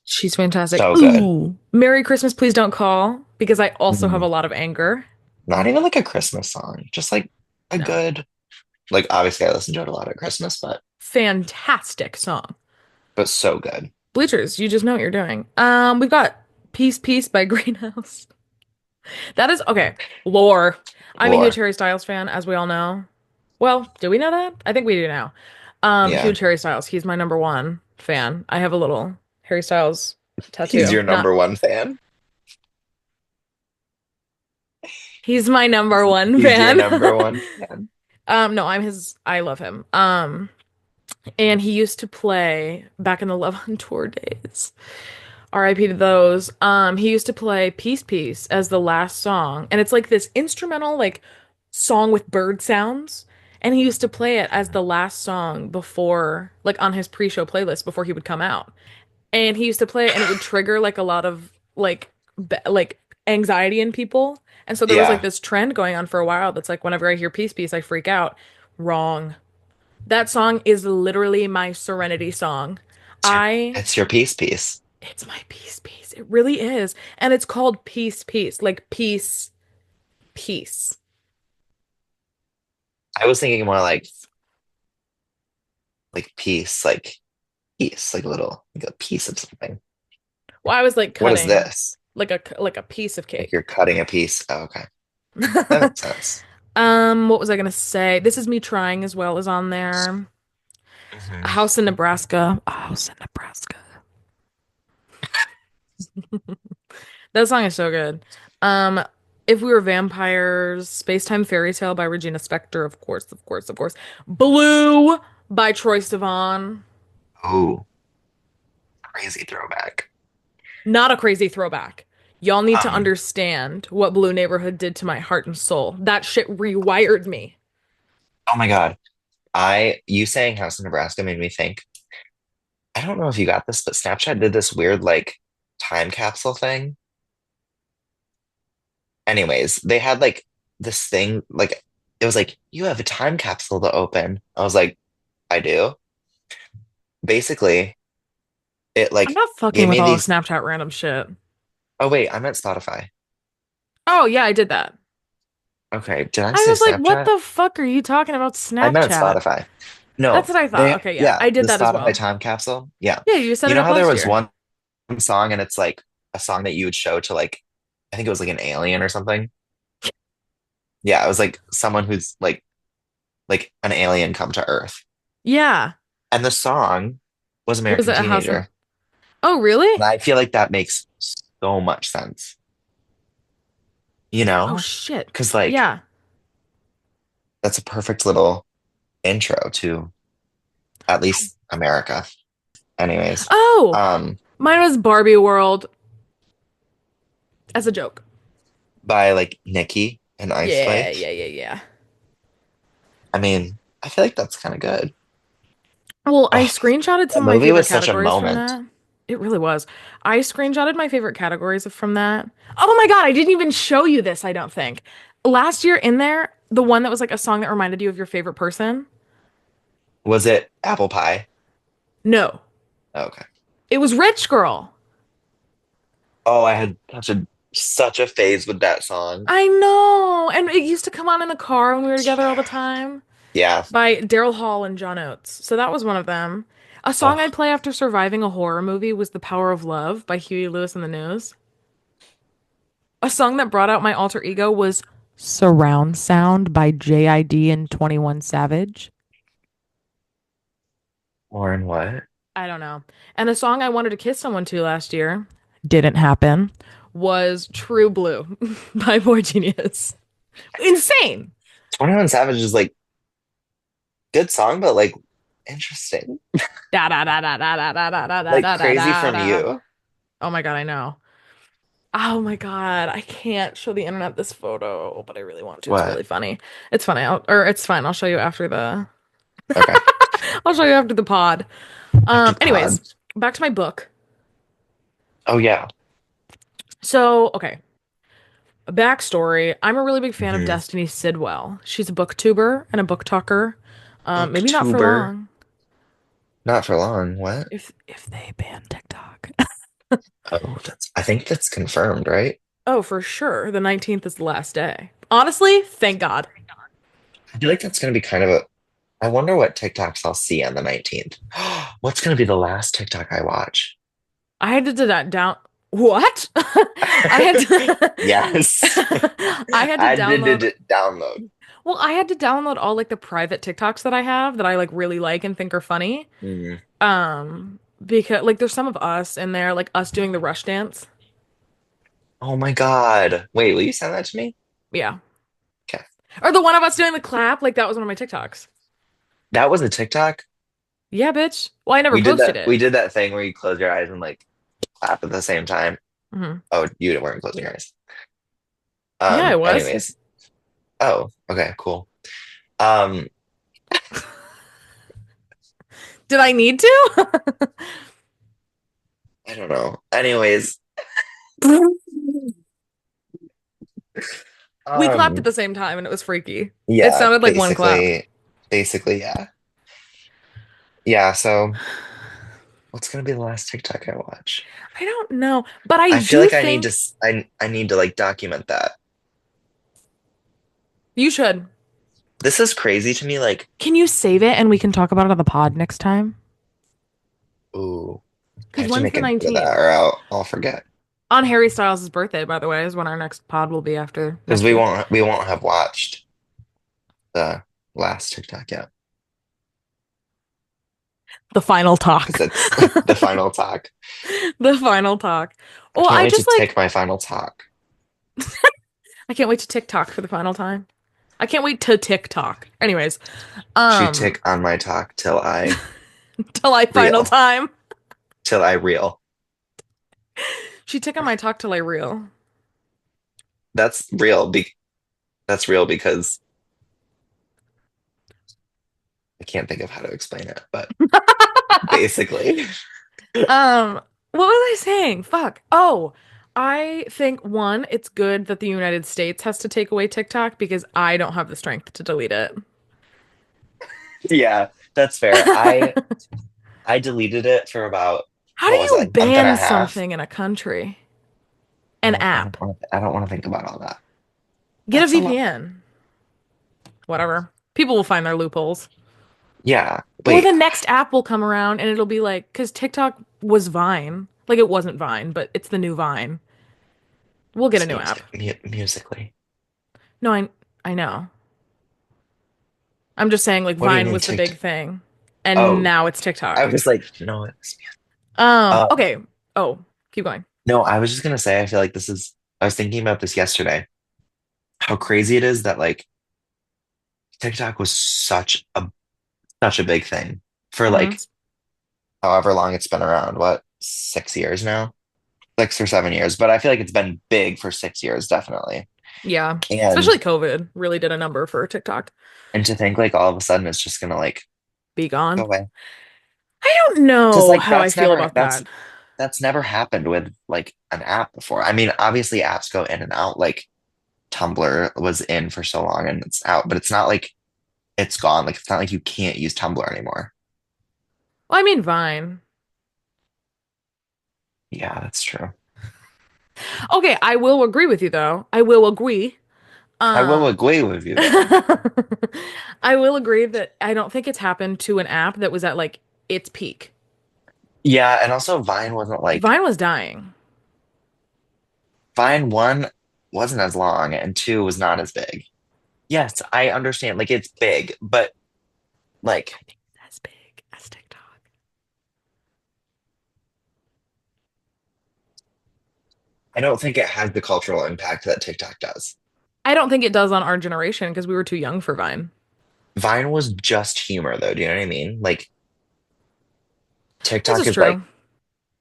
She's fantastic. so good. Ooh. Merry Christmas, please don't call because I also have Mm. a lot of anger. Not even like a Christmas song, just like a No. good, like obviously I listen to it a lot at Christmas, Fantastic song. but so good. Bleachers, you just know what you're doing. We've got Peace Peace by Greenhouse. That is okay. Lore. I'm a huge Lore. Harry Styles fan, as we all know. Well, do we know that? I think we do now. Yeah. Huge Harry Styles. He's my number one fan. I have a little Harry Styles He's tattoo. your Not number one fan. he's my number one He's your fan. number one fan. No, I love him. And he used to play back in the Love on Tour days. RIP to those. He used to play Peace Peace as the last song, and it's like this instrumental like song with bird sounds. And he used to play it as the last song before, like on his pre-show playlist before he would come out. And he used to play it, and it would trigger like a lot of like anxiety in people. And so there was like Yeah. this trend going on for a while that's like whenever I hear Peace Peace, I freak out. Wrong. That song is literally my serenity song. It's your I it's your peace piece. It's my peace piece. It really is. And it's called Peace Piece, like peace, peace. I was thinking more like peace, like a little like a piece of something. Well, I was like What is cutting this? like a piece of Like you're cake. cutting a piece. Oh, okay. That makes sense. What was I gonna say? This is me trying as well as on there. A Mhm. house in Nebraska. A house in Nebraska. That song is so good. Um, if we were vampires, Spacetime Fairy Tale by Regina Spektor, of course, of course, of course. Blue by Troye Sivan. Oh, crazy throwback. Not a crazy throwback. Y'all need to Um, understand what Blue Neighborhood did to my heart and soul. That shit rewired me. oh my God. You saying House in Nebraska made me think. I don't know if you got this, but Snapchat did this weird like time capsule thing. Anyways, they had like this thing, like it was like, you have a time capsule to open. I was like, I do. Basically, it I'm like not fucking gave with me all the these. Snapchat random shit. Oh wait, I'm at Spotify. Oh, yeah, I did that. Okay, did I I say was like, what Snapchat? the fuck are you talking about I meant Snapchat? Spotify. That's No, what I thought. they, Okay, yeah, yeah, I did the that as Spotify well. time capsule. Yeah. Yeah, you set You it know up how there last was year. one song and it's like a song that you would show to like, I think it was like an alien or something. Yeah, it was like someone who's like an alien come to Earth. Yeah. And the song was Was American it a house in? Teenager. Oh, And really? I feel like that makes so much sense, you Oh, know? shit. Because like Yeah. that's a perfect little intro to at least America. Anyways, Oh, um, mine was Barbie World as a joke. by like Nicki and Ice Yeah, Spice. yeah, yeah, yeah. I mean, I feel like that's kind of good. Well, I Oh, screenshotted that some of my movie favorite was such a categories from moment. that. It really was. I screenshotted my favorite categories from that. Oh my God, I didn't even show you this, I don't think. Last year in there, the one that was like a song that reminded you of your favorite person. Was it Apple Pie? No, Okay. it was Rich Girl. Oh, I had such a phase with that song. I know. And it used to come on in the car when we were together all the time Yeah. by Daryl Hall and John Oates. So that was one of them. A song I'd Oh, play after surviving a horror movie was The Power of Love by Huey Lewis and the News. A song that brought out my alter ego was Surround Sound by JID and 21 Savage. Lauren, what? I don't know. And the song I wanted to kiss someone to last year didn't happen was True Blue by Boy Genius. Insane. 21 Savage is like good song, but like interesting. Da da da da da da da da da Like da da crazy da from da. you. Oh my God, I know. Oh my God, I can't show the internet this photo, but I really want to. It's What? really funny. It's funny. Or it's fine. I'll show you after the Okay. I'll show you after the pod. After the Anyways, pod. back to my book. Oh yeah. So, okay, a backstory. I'm a really big fan of Hmm. Destiny Sidwell. She's a booktuber and a book talker. Maybe not for Booktuber. long Not for long. What? if they ban TikTok. Oh, that's I think that's confirmed, right? Oh, for sure. The 19th is the last day. Honestly, thank God. I feel like that's gonna be kind of a I wonder what TikToks I'll see on the 19th. What's gonna be the last TikTok I watch? I had to do that down. What? I had Yes. to I had to I did download. download. Well, I had to download all like the private TikToks that I have that I like really like and think are funny. Mm. Because like there's some of us in there, like us doing the rush dance. Oh my God. Wait, will you send that to me? Yeah. Okay. Or the one of us doing the clap, like that was one of my TikToks. That was a TikTok. Yeah, bitch. Well, I never posted We it. did that thing where you close your eyes and like clap at the same time. Hmm. Oh, you weren't closing your eyes. Yeah, it was. Anyways. Oh, okay, cool. Um, Did I need to? I don't know. Anyways, We clapped at um, the same time and it was freaky. It yeah, sounded like one clap. basically, yeah. Yeah, so what's gonna be the last TikTok I watch? I don't know, but I I feel do like I need to think I need to like document that. you should. This is crazy to me, like, Can you save it and we can talk about it on the pod next time? ooh, I Because have to when's make the a note of 19th? that or I'll forget. On Harry Styles' birthday, by the way, is when our next pod will be after Because next week. we won't have watched the last TikTok yet. The final Because talk. it's the final talk. The final talk. I Well, can't I wait to just take like, my final talk. I can't wait to TikTok for the final time. I can't wait to TikTok. Anyways, She um, tick on my talk till I final reel, time. till I reel. She tick on my talk till I reel. That's real. That's real because I can't think of how to explain it, but basically, Um, what was I saying? Fuck. Oh, I think one, it's good that the United States has to take away TikTok because I don't have the strength to delete it. yeah, that's fair. I deleted it for about How do what was you it, a month and a ban half. something in a country? An app. I don't want to think about all that. Get a That's a lot. VPN. whatever. People will find their loopholes. Yeah. Or Wait, the next app will come around and it'll be like, because TikTok was Vine. Like it wasn't Vine, but it's the new Vine. We'll get a it's new app. musically. No, I know. I'm just saying like What do you Vine mean was the big TikTok? thing. And Oh, now it's I TikTok. was like, no, it's um, Okay. Oh, keep going. no, I was just gonna say, I feel like I was thinking about this yesterday, how crazy it is that like TikTok was such a big thing for Hmm. like however long it's been around. What, 6 years now? 6 or 7 years, but I feel like it's been big for 6 years, definitely. Yeah. And Especially COVID really did a number for TikTok. and to think like all of a sudden it's just gonna like Be go gone. away. I don't Because know like how I feel about that. that's never happened with like an app before. I mean, obviously apps go in and out. Like Tumblr was in for so long and it's out, but it's not like it's gone. Like it's not like you can't use Tumblr anymore. Well, I mean Vine. Yeah, that's true. Okay, I will agree with you though. I will agree. I will Um, agree with you though. I will agree that I don't think it's happened to an app that was at like its peak. Yeah, and also Vine wasn't like Vine was dying. Vine one wasn't as long and two was not as big. Yes, I understand. Like it's big, but like I think it's as big as TikTok. I don't think it has the cultural impact that TikTok does. I don't think it does on our generation because we were too young for Vine. Vine was just humor though, do you know what I mean? Like This TikTok is is like true.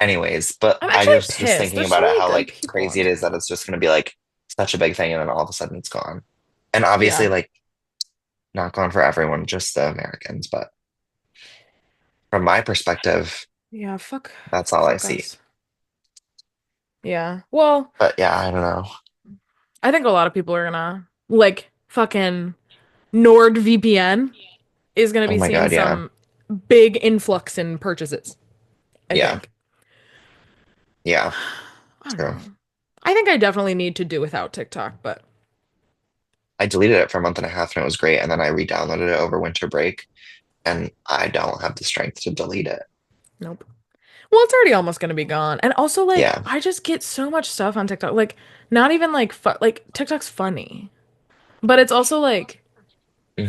anyways, but I'm I actually just was pissed. thinking There's so about it many how good like people crazy on it is there. that it's just gonna be like such a big thing and then all of a sudden it's gone. And obviously Yeah. like not gone for everyone, just the Americans, but from my perspective, Yeah, that's all I fuck see. us. Yeah. Well, But yeah, I don't know. I think a lot of people are gonna like fucking NordVPN is gonna Oh be my seeing God, yeah. some big influx in purchases, I Yeah. think. Yeah. I don't True. know. I think I definitely need to do without TikTok, but I deleted it for a month and a half and it was great. And then I re-downloaded it over winter break and I don't have the strength to delete it. nope. Well, it's already almost gonna be gone. And also like Yeah. I just get so much stuff on TikTok. Like not even like fu like TikTok's funny, but it's also like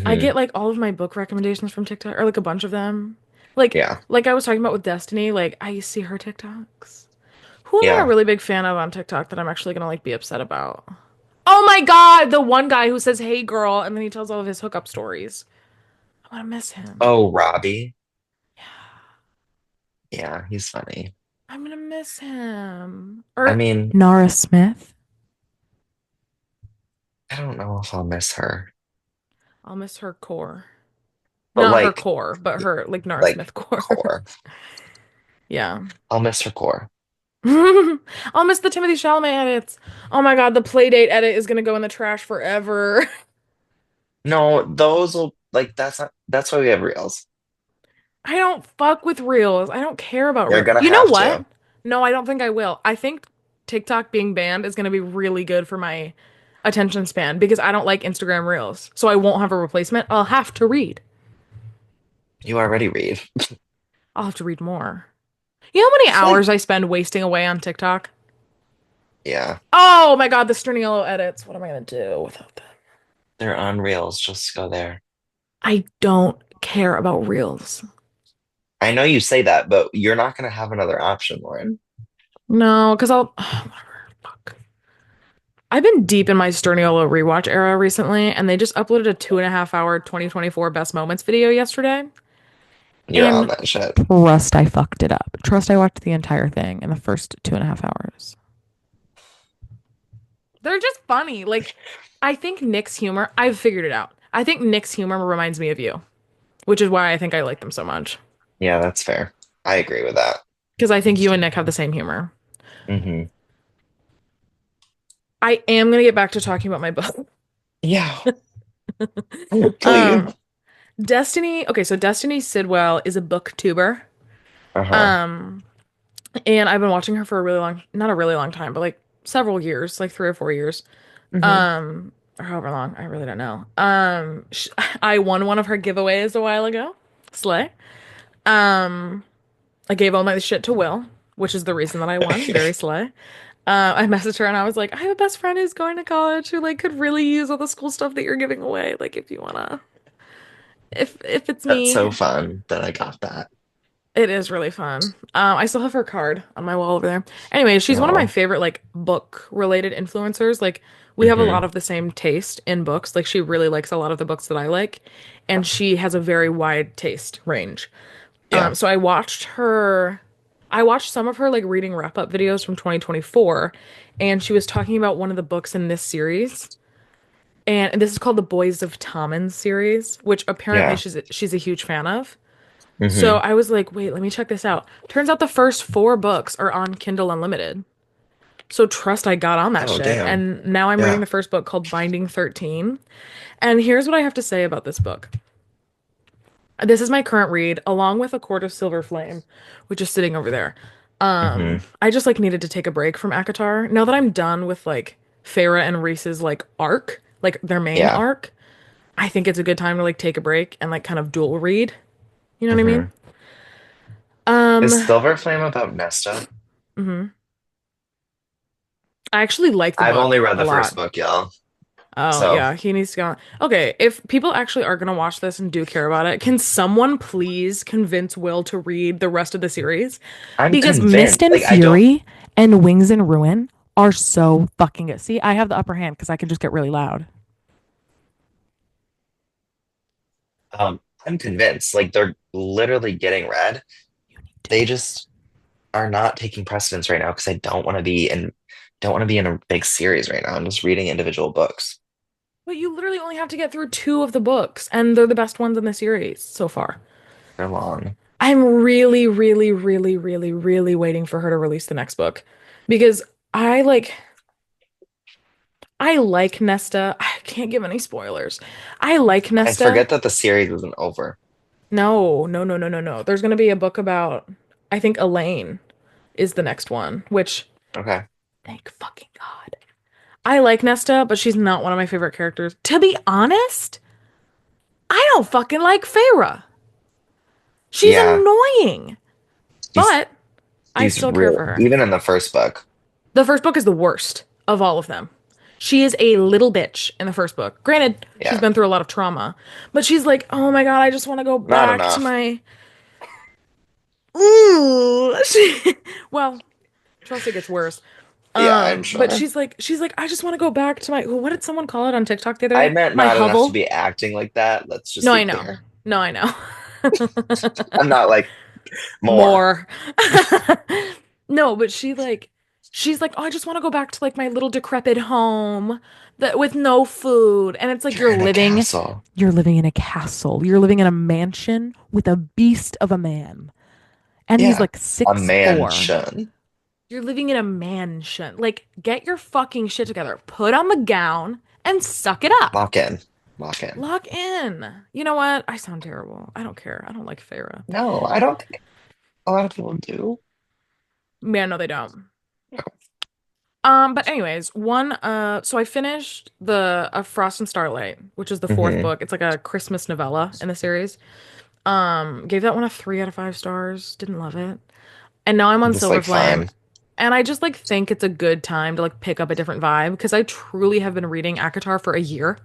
I Hmm. get like all of my book recommendations from TikTok or like a bunch of them. Like Yeah. like I was talking about with Destiny, like I see her TikToks. Who am I a Yeah. really big fan of on TikTok that I'm actually gonna like be upset about? Oh my God, the one guy who says, "Hey girl," and then he tells all of his hookup stories. I want to miss him. Oh, Robbie. Yeah, Yeah, he's funny. I'm gonna miss him. I Or mean, Nara Smith. I don't know if I'll miss her, I'll miss her core. but Not her core, but her like Nara like Smith core. core. Yeah. I'll miss her core. I'll miss the Timothy Chalamet edits. Oh my God, the Playdate edit is gonna go in the trash forever. No, those will like that's why we have reels. I don't fuck with reels. I don't care about You're reels. gonna You know have what? to. No, I don't think I will. I think TikTok being banned is gonna be really good for my attention span because I don't like Instagram reels. So I won't have a replacement. I'll have to read. You already read. I'll have to read more. You know how many I feel like hours I spend wasting away on TikTok? yeah, Oh my God, the Stern Yellow edits. What am I gonna do without them? they're on reels. Just go there. I don't care about reels. I know you say that, but you're not gonna have another option, Lauren. No, because I'll whatever. Fuck. I've been deep in my Sturniolo rewatch era recently, and they just uploaded a 2.5 hour 2024 best moments video yesterday. You're on And that shit. trust I fucked it up. Trust I watched the entire thing in the first 2.5 hours. They're just funny. Like, I think Nick's humor, I've figured it out. I think Nick's humor reminds me of you, which is why I think I like them so much. Yeah, that's fair. I agree with that. Because I think you and Nick have the same humor. Hmm. I am gonna get back to talking about my book. Yeah, Um, please. Destiny. Okay, so Destiny Sidwell is a booktuber. Uh-huh. Um, and I've been watching her for a really long, not a really long time, but like several years, like 3 or 4 years. Hmm. Um, or however long. I really don't know. I won one of her giveaways a while ago. Slay. Um, I gave all my shit to Will, which is the reason that I won. Very slay. I messaged her and I was like, I have a best friend who's going to college who like could really use all the school stuff that you're giving away. Like if you wanna, if it's That's me, so fun that I got that. it is really fun. I still have her card on my wall over there. Anyway, she's one of my Oh. favorite like book related influencers. Like we have a lot Hmm. of the same taste in books. Like she really likes a lot of the books that I like, and she has a very wide taste range. Yeah. So I watched some of her like reading wrap up videos from 2024, and she was talking about one of the books in this series. And this is called the Boys of Tommen series, which apparently Yeah. she's a huge fan of. So Hmm. I was like, wait, let me check this out. Turns out the first four books are on Kindle Unlimited. So trust I got on that Oh, shit. damn. And now I'm reading Yeah. the first book called Binding 13. And here's what I have to say about this book. This is my current read, along with A Court of Silver Flame, which is sitting over there. Hmm. I just like needed to take a break from ACOTAR. Now that I'm done with like Feyre and Rhys's like arc, like their main Yeah. arc, I think it's a good time to like take a break and like kind of dual read. You know what I mean? Hmm. Um, Is Silver Flame about Nesta? mhm. I actually like the I've only book read a the first lot. book, y'all. Oh, So yeah, he needs to go. Okay, if people actually are gonna watch this and do care about it, can someone please convince Will to read the rest of the series? I'm Because Mist convinced. and Like, I don't, Fury and Wings and Ruin are so fucking good. See, I have the upper hand because I can just get really loud. I'm convinced. Like, they're literally getting read. You need to. They just are not taking precedence right now because I don't want to be in a big series right now. I'm just reading individual books. But you literally only have to get through two of the books, and they're the best ones in the series so far. They're long. I'm really, really, really, really, really waiting for her to release the next book because I like I like Nesta. I can't give any spoilers. I like I Nesta. forget that the series isn't over. No, no, no, no, no, no. There's gonna be a book about I think Elaine is the next one, which Okay. thank fucking God. I like Nesta, but she's not one of my favorite characters. To be honest, I don't fucking like Feyre. She's Yeah. annoying, She's but I she's still care real. for her. Even in the first book. The first book is the worst of all of them. She is a little bitch in the first book. Granted, she's Yeah. been through a lot of trauma, but she's like, "Oh my God, I just want to go Not back to enough. my." Ooh. Well, trust it gets worse. Yeah, I'm But sure. she's like, I just want to go back to my. What did someone call it on TikTok the other I day? meant My not enough to hovel. be acting like that. Let's just No, be I know. clear. No, I know. I'm not like more. More. No, but she's like, oh, I just want to go back to like my little decrepit home that with no food. And it's like You're in a castle. you're living in a castle. You're living in a mansion with a beast of a man. And he's Yeah. like A 6'4". mansion. You're living in a mansion. Like, get your fucking shit together. Put on the gown and suck it up. Lock in. Lock in. Lock in. You know what? I sound terrible. I don't care. I don't like Feyre. No, I don't think a lot of people do. Man, no, they don't. But anyways, so I finished the Frost and Starlight, which is the fourth Hmm. book. It's like a Christmas novella in the series. Gave that one a 3 out of 5 stars. Didn't love it. And now I'm on Just Silver like Flame. fine. And I just like think it's a good time to like pick up a different vibe because I truly have been reading ACOTAR for a year.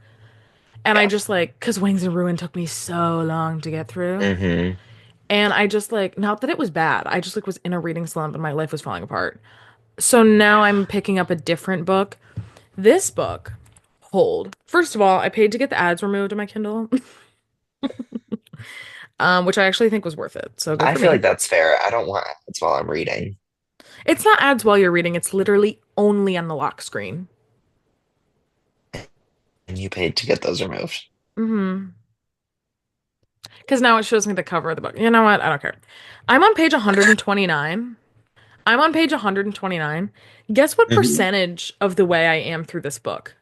And I Yeah. just like, because Wings and Ruin took me so long to get through. Hmm. And I just like, not that it was bad. I just like was in a reading slump and my life was falling apart. So now I'm picking up a different book. This book, hold. First of all, I paid to get the ads removed in my Kindle, which I actually think was worth it. So good I for feel me. like that's fair. I don't want ads while I'm reading. It's not ads while you're reading, it's literally only on the lock screen. And you paid to get those removed. Mm-hmm. Because now it shows me the cover of the book. You know what? I don't care. I'm on page 129. I'm on page 129. Guess what Hmm. percentage of the way I am through this book?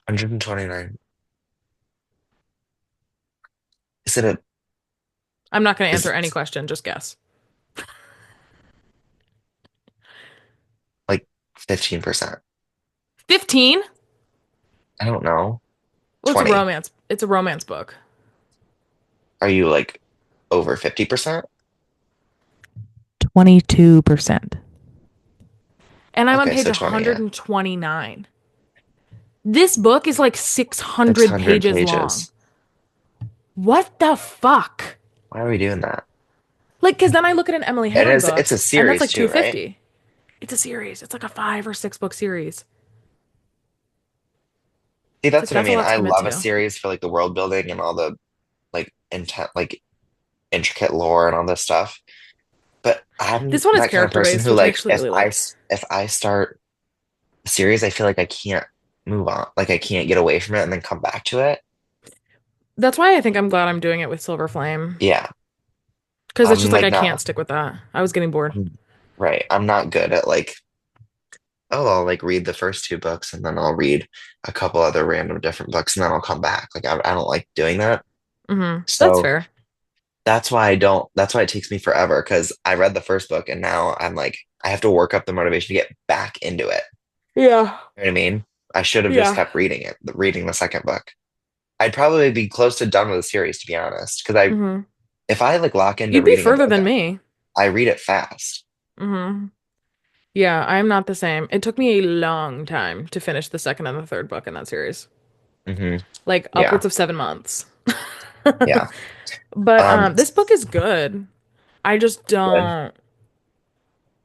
129. Is it a I'm not going to is answer any it question, just guess. like 15%? 15? I don't know. Well, it's a 20. romance. It's a romance book. Are you like over 50%? 22%. And I'm on Okay, page so 20, yeah. 129. This book is like 600 600 pages long. pages. What the fuck? Why are we doing that? Like, because then I look at an Emily And Henry it's book, a and that's series like too, right? 250. It's a series. It's like a 5 or 6 book series. See, It's that's like what I that's a mean. lot to I commit love a to. series for like the world building and all the like intent, like intricate lore and all this stuff. But I'm This one is that kind of character person based, who which I like actually really like. if I start a series, I feel like I can't move on. Like I can't get away from it and then come back to it. That's why I think I'm glad I'm doing it with Silver Flame. Yeah. Because it's I'm just like like I can't not stick with that. I was getting bored. right. I'm not good at like, oh, I'll like read the first two books and then I'll read a couple other random different books and then I'll come back. Like I don't like doing that. That's So fair. that's why it takes me forever because I read the first book and now I'm like, I have to work up the motivation to get back into it. Yeah. You know what I mean? I should have just Yeah. kept reading the second book. I'd probably be close to done with the series, to be honest. Because hmm if I like lock into You'd be reading a further book, than me. I read it fast. hmm Yeah, I'm not the same. It took me a long time to finish the second and the third book in that series. Hmm. Like Yeah, upwards of 7 months. yeah. But Um, this book is good. I just good. don't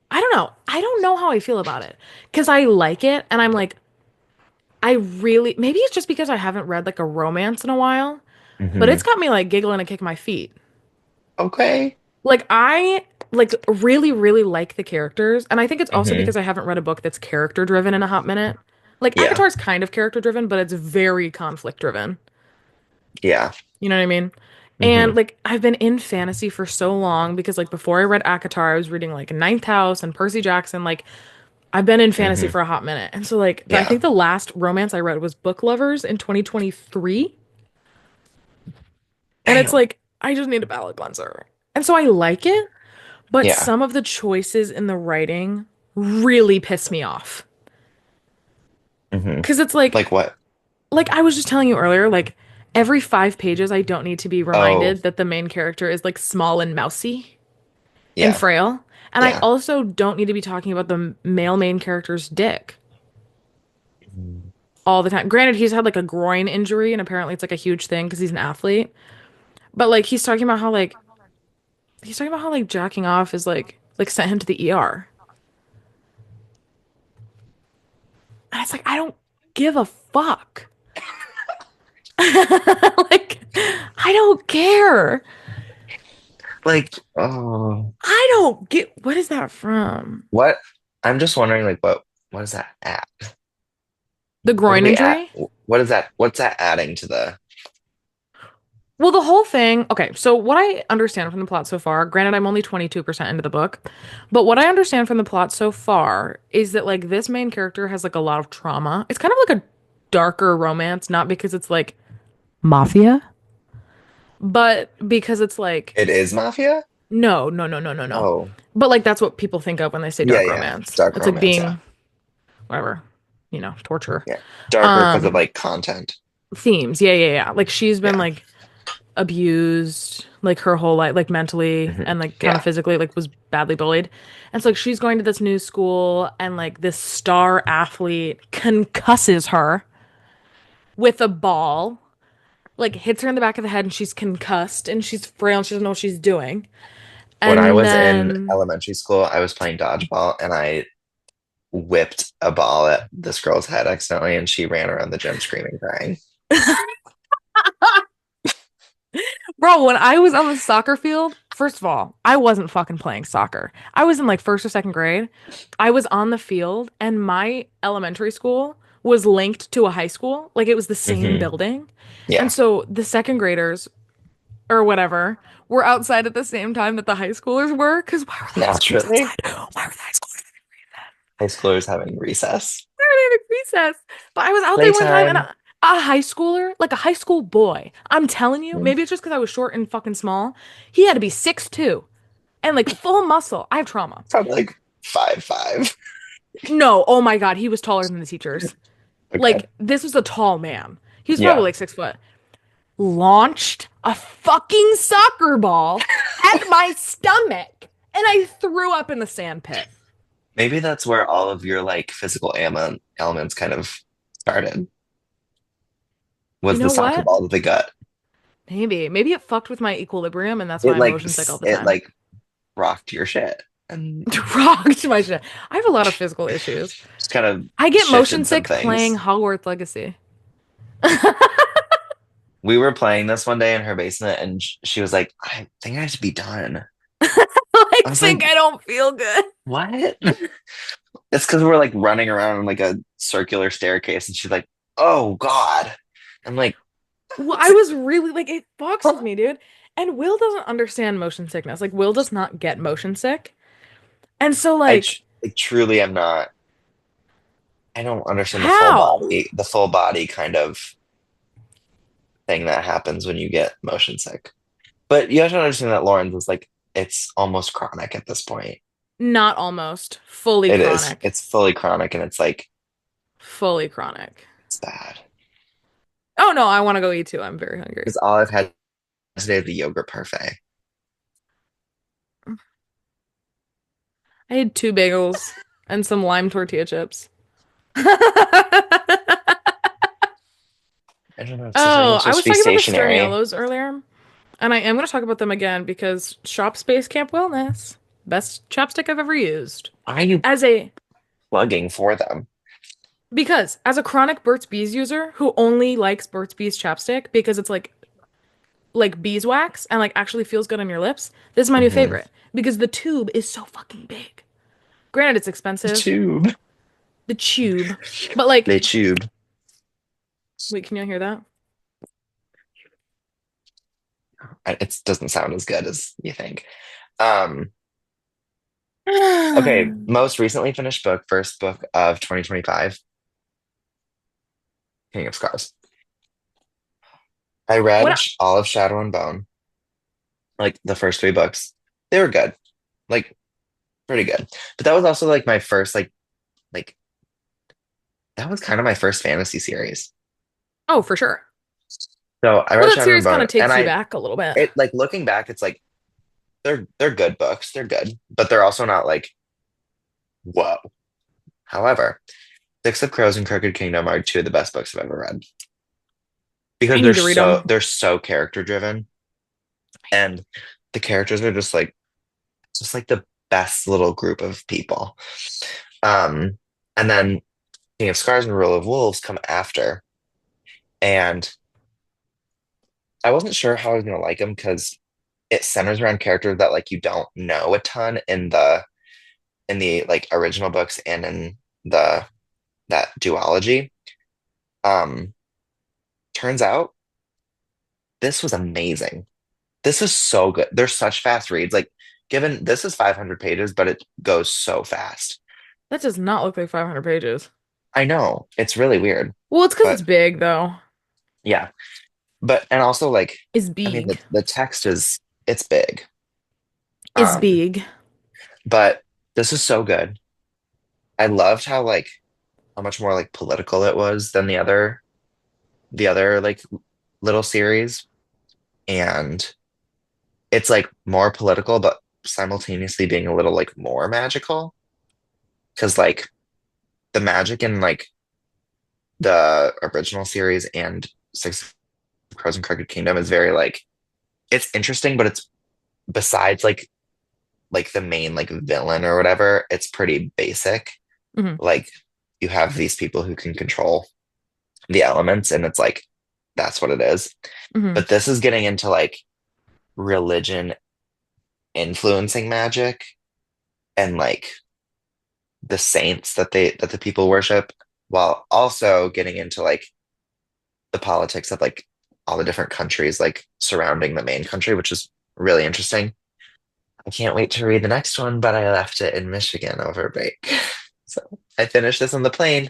I don't know. I don't know how I feel about it. Because I like it and I'm like I really maybe it's just because I haven't read like a romance in a while, but Hmm. it's got me like giggling and kicking my feet. Okay. Like I like really really like the characters and I think it's also Hmm. because I haven't read a book that's character driven in a hot minute. Like Yeah, ACOTAR's kind of character driven, but it's very conflict driven. yeah. You know what I mean? And Hmm. like I've been in fantasy for so long because like before I read ACOTAR, I was reading like Ninth House and Percy Jackson. Like I've been in fantasy Hmm. for a hot minute. And so like I Yeah. think the last romance I read was Book Lovers in 2023. And it's Damn. like I just need a palate cleanser. And so I like it, but Yeah. some of the choices in the writing really piss me off. Hmm. Cause it's like Like what? I was just telling you earlier, like every 5 pages I don't need to be Oh, reminded that the main character is like small and mousy and yeah, frail. And I yeah. also don't need to be talking about the male main character's dick Mhm. all the time. Granted, he's had like a groin injury and apparently it's like a huge thing because he's an athlete. But like he's talking about how like jacking off is like sent him to the ER. And it's like I don't give a fuck. Like I don't care. Like, oh, I don't get what is that from? what? I'm just wondering, like, what is that at? The What are groin we at? injury? What is that? What's that adding to the? Well, the whole thing, okay, so what I understand from the plot so far, granted I'm only 22% into the book, but what I understand from the plot so far is that like this main character has like a lot of trauma. It's kind of like a darker romance, not because it's like mafia, but because it's like It is mafia? no, no, no, no, no, no. Oh, But like that's what people think of when they say yeah, dark yeah. romance. Dark It's like romance, yeah. being whatever, torture. Yeah. Darker because of Um, like content. Themes. Yeah, yeah, yeah. Like she's been Yeah. like abused like her whole life, like mentally Hmm. and like kind of Yeah. physically, like was badly bullied. And so like she's going to this new school and like this star athlete concusses her with a ball, like hits her in the back of the head and she's concussed and she's frail and she doesn't know what she's doing. When I And was in then elementary school, I was playing dodgeball and I whipped a ball at this girl's head accidentally and she ran around the gym screaming, crying. bro, when I was on the soccer field, first of all, I wasn't fucking playing soccer. I was in like first or second grade. I was on the field, and my elementary school was linked to a high school. Like it was the same Hmm. building. And Yeah. so the second graders or whatever were outside at the same time that the high schoolers were. Because why were the high schoolers Naturally, outside? Why were the high schoolers? high schoolers having recess. Why were they in recess? But I was out there one time and Playtime. a high schooler, like a high school boy, I'm telling you, maybe it's just because I was short and fucking small. He had to be 6'2" and like full muscle. I have trauma. Probably like 5'5". No, oh my God, he was taller than the teachers. Okay. Like, this was a tall man. He was probably Yeah. like 6 foot. Launched a fucking soccer ball at my stomach, and I threw up in the sand pit. Maybe that's where all of your like physical elements kind of started, You was the know soccer what? ball to the gut. Maybe it fucked with my equilibrium, and that's why It I'm like motion sick all the it time. like rocked your shit and Rocked my shit. I have a lot of physical issues. just kind of I get motion shifted some sick playing things. Hogwarts Legacy. We were playing this one day in her basement, and she was like, "I think I have to be done." I I was think like, I don't feel good. "What?" It's because we're like running around in like a circular staircase, and she's like, "Oh God." I'm like, Well, I was really like, it fucks with me, dude. And Will doesn't understand motion sickness. Like, Will does not get motion sick. And so, like, like, truly am not. I don't understand how? the full body kind of thing that happens when you get motion sick. But you have to understand that Lawrence is like, it's almost chronic at this point. Not almost. Fully It is. chronic. It's fully chronic, and it's like, Fully chronic. it's bad. Oh no, I want to go eat too. I'm very hungry. Because all I've had today is the yogurt parfait. I had 2 bagels and some lime tortilla chips. I don't know. Sometimes Oh, it's I just was be talking about the stationary. Stariellos earlier, and I am going to talk about them again because Shop Space Camp Wellness, best chapstick I've ever used. Why are you As a plugging for them? Because as a chronic Burt's Bees user who only likes Burt's Bees chapstick because it's like beeswax and like actually feels good on your lips, this is my new Hmm. favorite because the tube is so fucking big. Granted, it's The expensive, tube. the tube, but like, They tube. wait, can you hear that? It doesn't sound as good as you think. Um, okay, most recently finished book, first book of 2025, King of Scars. I read What? all of Shadow and Bone, like the first three books. They were good, like pretty good. But that was also like my first, like that was kind of my first fantasy series. Oh, for sure. So I Well, read that Shadow and series kind Bone, of and takes you back a little bit. it like looking back, it's like they're good books. They're good, but they're also not like whoa. However, Six of Crows and Crooked Kingdom are two of the best books I've ever read because I need to read them. they're so character driven, and the characters are just like the best little group of people. Um, and then King of Scars and Rule of Wolves come after, and I wasn't sure how I was gonna like them because it centers around characters that like you don't know a ton in the like original books and in the that duology. Um, turns out this was amazing. This is so good. They're such fast reads. Like, given this is 500 pages, but it goes so fast. That does not look like 500 pages. I know it's really weird, Well, it's because it's but big, though. yeah. But and also like, Is I mean, big. the text is it's big. Is Um, big. but this is so good. I loved how much more like political it was than the other like little series, and it's like more political, but simultaneously being a little like more magical because like the magic in like the original series and Six Crows and Crooked Kingdom is very like it's interesting, but it's besides like the main like villain or whatever, it's pretty basic. Hmm. Like you have these people who can control the elements, and it's like that's what it is. Hmm. But this is getting into like religion influencing magic and like the saints that the people worship, while also getting into like the politics of like all the different countries like surrounding the main country, which is really interesting. I can't wait to read the next one, but I left it in Michigan over break. So I finished this on the plane,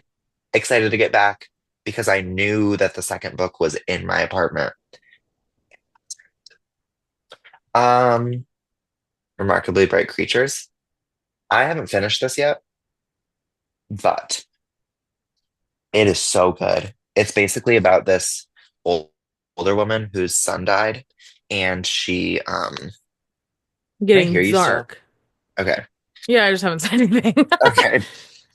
excited to get back because I knew that the second book was in my apartment. Um, Remarkably Bright Creatures. I haven't finished this yet. but it is so good. It's basically about this old, older woman whose son died, and she can I Getting hear you still? dark. Okay. Yeah, I just haven't said anything. Okay.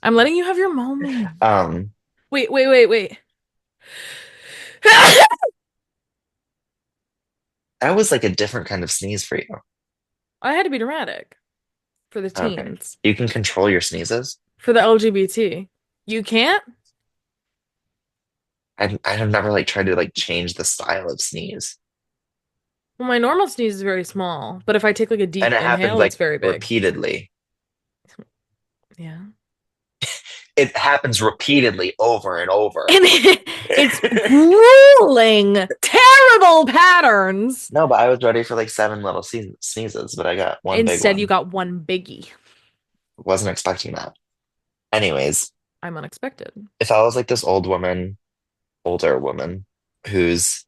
I'm letting you have your moment. Um, Wait, wait, wait, wait. that was like a different kind of sneeze for you. I had to be dramatic for the Okay. teens, You can control your sneezes. for the LGBT. You can't? I have never like tried to like change the style of sneeze. Well, my normal sneeze is very small, but if I take like a And deep it happens inhale, it's like very big. repeatedly. Yeah. It happens repeatedly over and over. And it's grueling, terrible patterns. No, but I was ready for like seven little sneezes, but I got one big Instead, you one. got one biggie. Wasn't expecting that. Anyways, I'm unexpected. if I was like this old woman, older woman, whose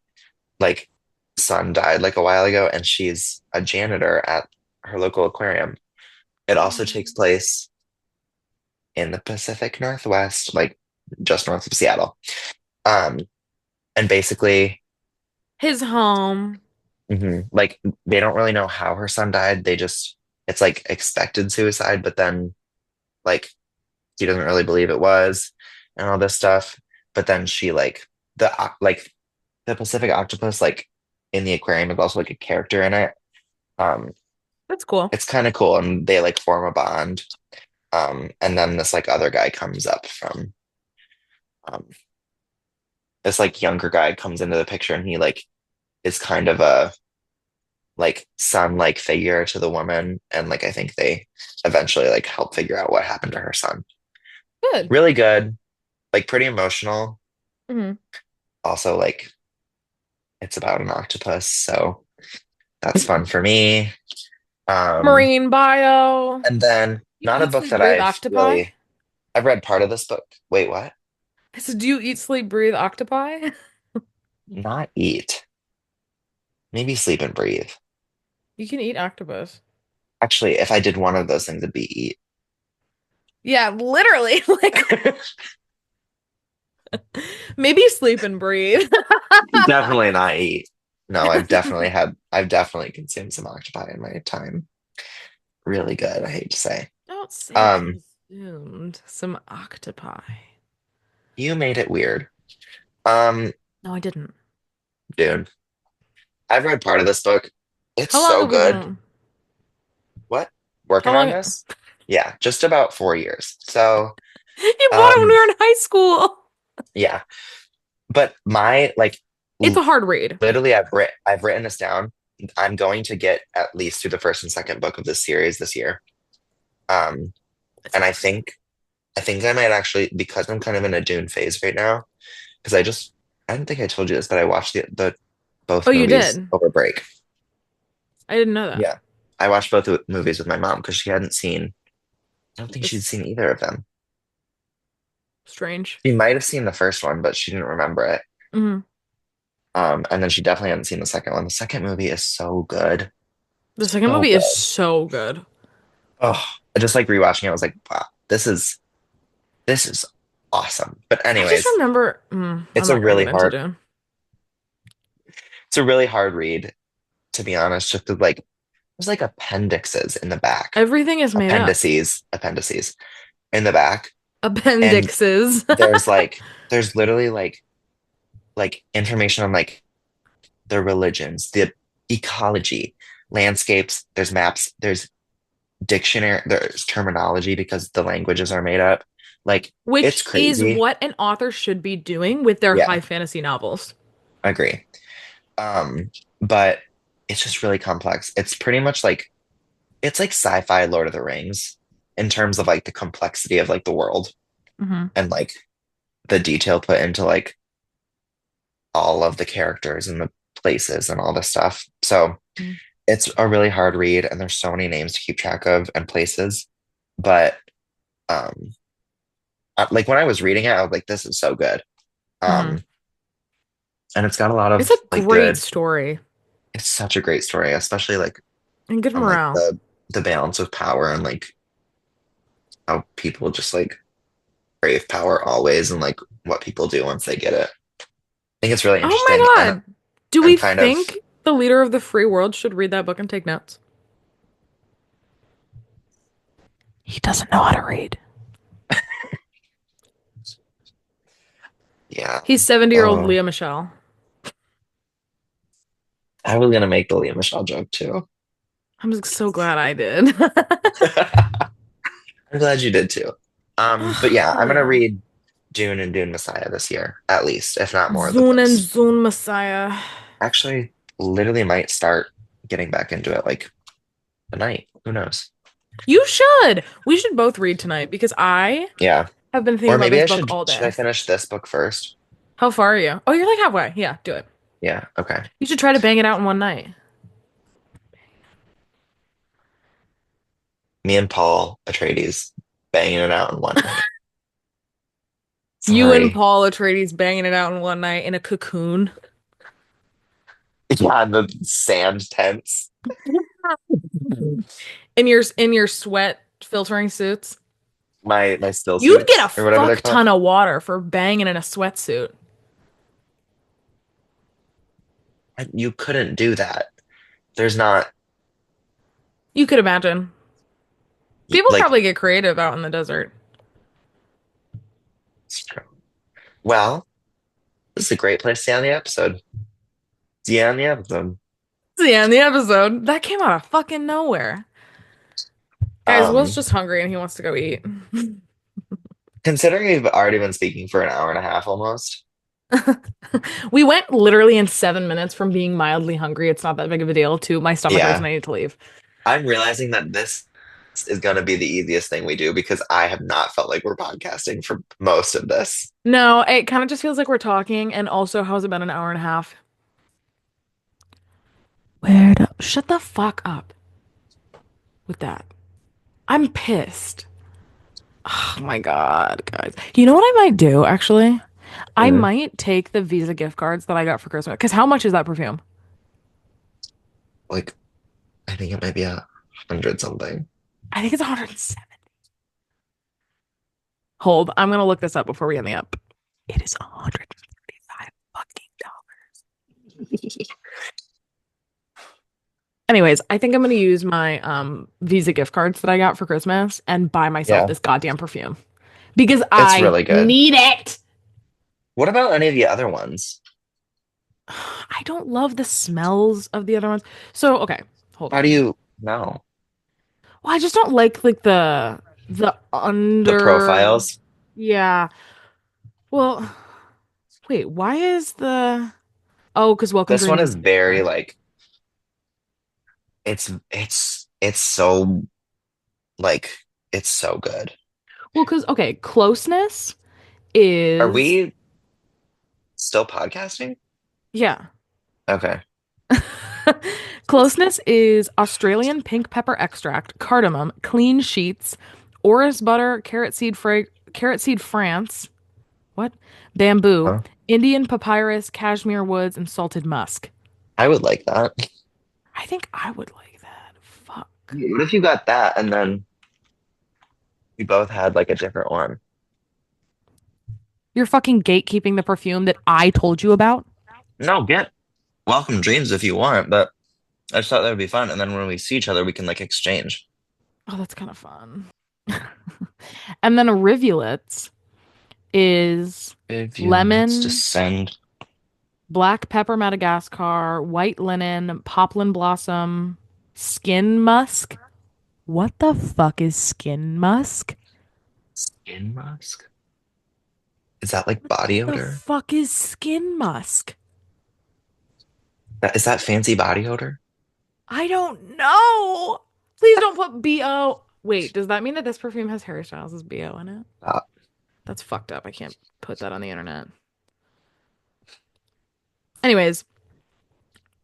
like son died like a while ago, and she's a janitor at her local aquarium. It also takes place in the Pacific Northwest, like just north of Seattle. Um, and basically, His home. like they don't really know how her son died. They just it's like expected suicide, but then like he doesn't really believe it was, and all this stuff. But then she like the Pacific octopus like in the aquarium is also like a character in it. Um, That's cool. it's kind of cool, and they like form a bond. And then this like other guy comes up from um, this like younger guy comes into the picture, and he like is kind of a like son like figure to the woman, and like I think they eventually like help figure out what happened to her son. Good. Really good, like pretty emotional. Hmm. Also, like it's about an octopus, so that's fun for me. Um, Marine bio. and then You not a eat, book sleep, that breathe octopi? I've read part of this book. Wait, what? I said, do you eat, sleep, breathe octopi? Not eat. Maybe sleep and breathe. You can eat octopus. Actually, if I did one of those things, it'd be eat. Yeah, literally. Like maybe sleep and breathe. Definitely not eat. No, I've definitely consumed some octopi in my time. Really good, I hate to say. Don't say Um, consumed some octopi. you made it weird. Um, No, I didn't. dude, I've read part of this book. It's How long so have we good. been? What? How Working on long? this? Yeah, just about 4 years. So, You bought it when we um, were in high school. yeah. But my like It's l- a hard read. literally I've written this down. I'm going to get at least through the first and second book of this series this year. Um, It's and hard. I think I might actually because I'm kind of in a Dune phase right now. Because I don't think I told you this, but I watched the Oh, both you movies did? over break. I didn't know that. Yeah. I watched both movies with my mom because she hadn't seen, I don't think she'd It's seen either of them. strange. She might have seen the first one, but she didn't remember it. Hmm. And then she definitely hadn't seen the second one. The second movie is so good. The second So movie is good. so good. Oh, I just like rewatching it. I was like, wow, this is awesome. But I just anyways, remember. I'm it's a not gonna really get into hard, Dune. it's a really hard read, to be honest, just 'cause, like there's like appendixes in the back. Everything is made up. Appendices in the back. And Appendixes. there's literally like information on like the religions, the ecology, landscapes, there's maps, there's dictionary, there's terminology because the languages are made up. Like it's Which is crazy. what an author should be doing with their Yeah, high fantasy novels. I agree. Um, but it's just really complex. It's like sci-fi Lord of the Rings in terms of like the complexity of like the world Hmm. and like the detail put into like all of the characters and the places and all this stuff. So it's a really hard read and there's so many names to keep track of and places. But um like when I was reading it, I was like, this is so good. Hmm. Um and it's got a lot It's of a like great good, story it's such a great story, especially like and good on like morale. the balance of power and like how people just like crave power always and like what people do once they get it. I think it's really interesting. Oh my And God. Do I'm we kind of, think the leader of the free world should read that book and take notes? He doesn't know how to read. yeah. He's 70-year-old Oh, Leah Michelle. I was gonna make the Leah Michelle joke too. I'm just so glad I did. I'm glad you did too. But yeah, I'm gonna Ugh. read Dune and Dune Messiah this year, at least, if not more of the Zune and books. Zune Messiah. Actually, literally might start getting back into it like tonight. Who knows? You should. We should both read tonight because I Yeah. have been thinking Or about maybe this I book all should I day. finish this book first? How far are you? Oh, you're like halfway. Yeah, do it. Yeah, okay. You should try to bang it out in one night. Me and Paul Atreides banging it out in one night. You and Sorry. Paul Atreides banging it out in one night in a cocoon. Yeah, the sand tents. In your sweat filtering suits. My still You'd get a suits or whatever they're fuck called. ton of water for banging in a sweatsuit. You couldn't do that. There's not You could imagine. People like probably get creative out in the desert. well, this is a great place to end the episode. Yeah, end the episode. Yeah, in the episode, that came out of fucking nowhere. Guys, Will's Um, just hungry and he wants to go eat. Considering we've already been speaking for an hour and a half almost. We went literally in 7 minutes from being mildly hungry. It's not that big of a deal to my stomach hurts Yeah, and I need to leave. I'm realizing that this is going to be the easiest thing we do because I have not felt like we're podcasting for most of this. No, it kind of just feels like we're talking. And also, how's it been an hour and a half? Shut the fuck up with that. I'm pissed. Oh my God, guys. You know what I might do, actually? I Mm, might take the Visa gift cards that I got for Christmas. Because how much is that perfume? like, I think it might be 100 something. I think it's 107. Hold, I'm gonna look this up before we end the app. It is 135 fucking dollars. Anyways, I think I'm gonna use my Visa gift cards that I got for Christmas and buy myself Yeah, this goddamn perfume because it's I really good. need it. What about any of the other ones? I don't love the smells of the other ones. So, okay, hold How do on. you know? Well, I just don't like the The under. profiles? Yeah. Well, wait, why is the Oh, because Welcome This one Dreams is is very bigger. like it's so like it's so good. Well, because okay, closeness Are is we still podcasting? yeah. Okay. Closeness is Australian pink pepper extract, cardamom, clean sheets, orris butter, carrot seed France, what? Bamboo, Huh? Indian papyrus, cashmere woods, and salted musk. I would like that. I think I would like that. Fuck. What if you got that and then we both had like a different one? You're fucking gatekeeping the perfume that I told you about? No, get Welcome Dreams if you want, but I just thought that would be fun. And then when we see each other, we can like exchange. Oh, that's kind of fun. And then rivulets is If you let's lemon, descend. black pepper Madagascar, white linen, poplin blossom, skin musk. What the fuck is skin musk? Skin mask? Is that like body The odor? fuck is skin musk? Is that fancy body odor? I don't know. Please don't put BO. Wait, does that mean that this perfume has Harry Styles' BO in it? Uh, That's fucked up. I can't put that on the internet. Anyways,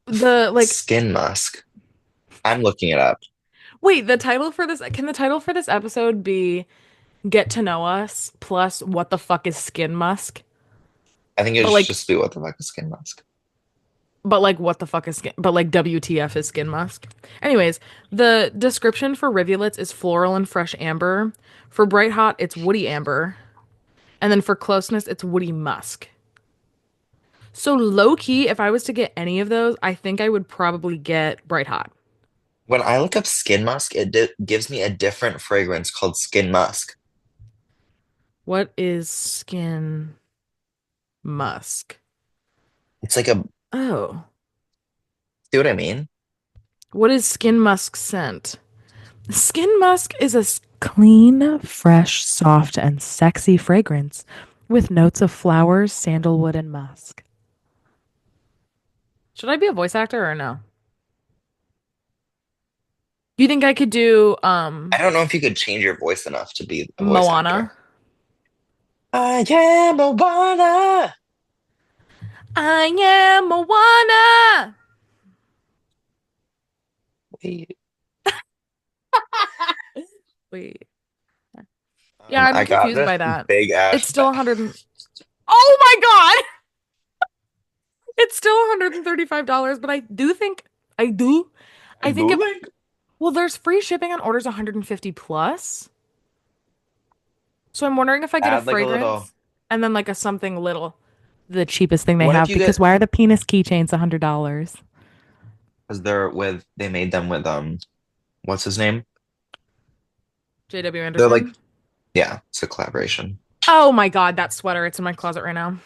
the like Skin musk. I'm looking it up. wait, the title for this episode be Get to Know Us plus What the fuck is skin musk? I think it But should like just be what the fuck is skin mask. what the fuck is skin but like WTF is skin musk. Anyways, the description for rivulets is floral and fresh amber. For bright hot, it's woody amber. And then for closeness, it's woody musk. So low key, if I was to get any of those, I think I would probably get bright hot. When I look up skin musk, it gives me a different fragrance called skin musk. What is skin musk? It's like a, Oh, see what I mean? what is skin musk scent? Skin musk is a clean, fresh, soft, and sexy fragrance with notes of flowers, sandalwood, and musk. Should I be a voice actor or no? Do you think I could do I don't know if you could change your voice enough to be a voice Moana? actor. I am Moana. I am Moana. Wait, Wait. Yeah, I'm I got confused this by that. big It's ash still 100 Oh my God! It's still $135, but I do I think it booling. well, there's free shipping on orders 150 plus. So I'm wondering if I get a Add like a little. fragrance and then like a something little, the cheapest thing they What if have, you because get? why are the penis keychains $100? Because they made them with what's his name? JW They're like, Anderson. yeah, it's a collaboration. Oh my God, that sweater. It's in my closet right now.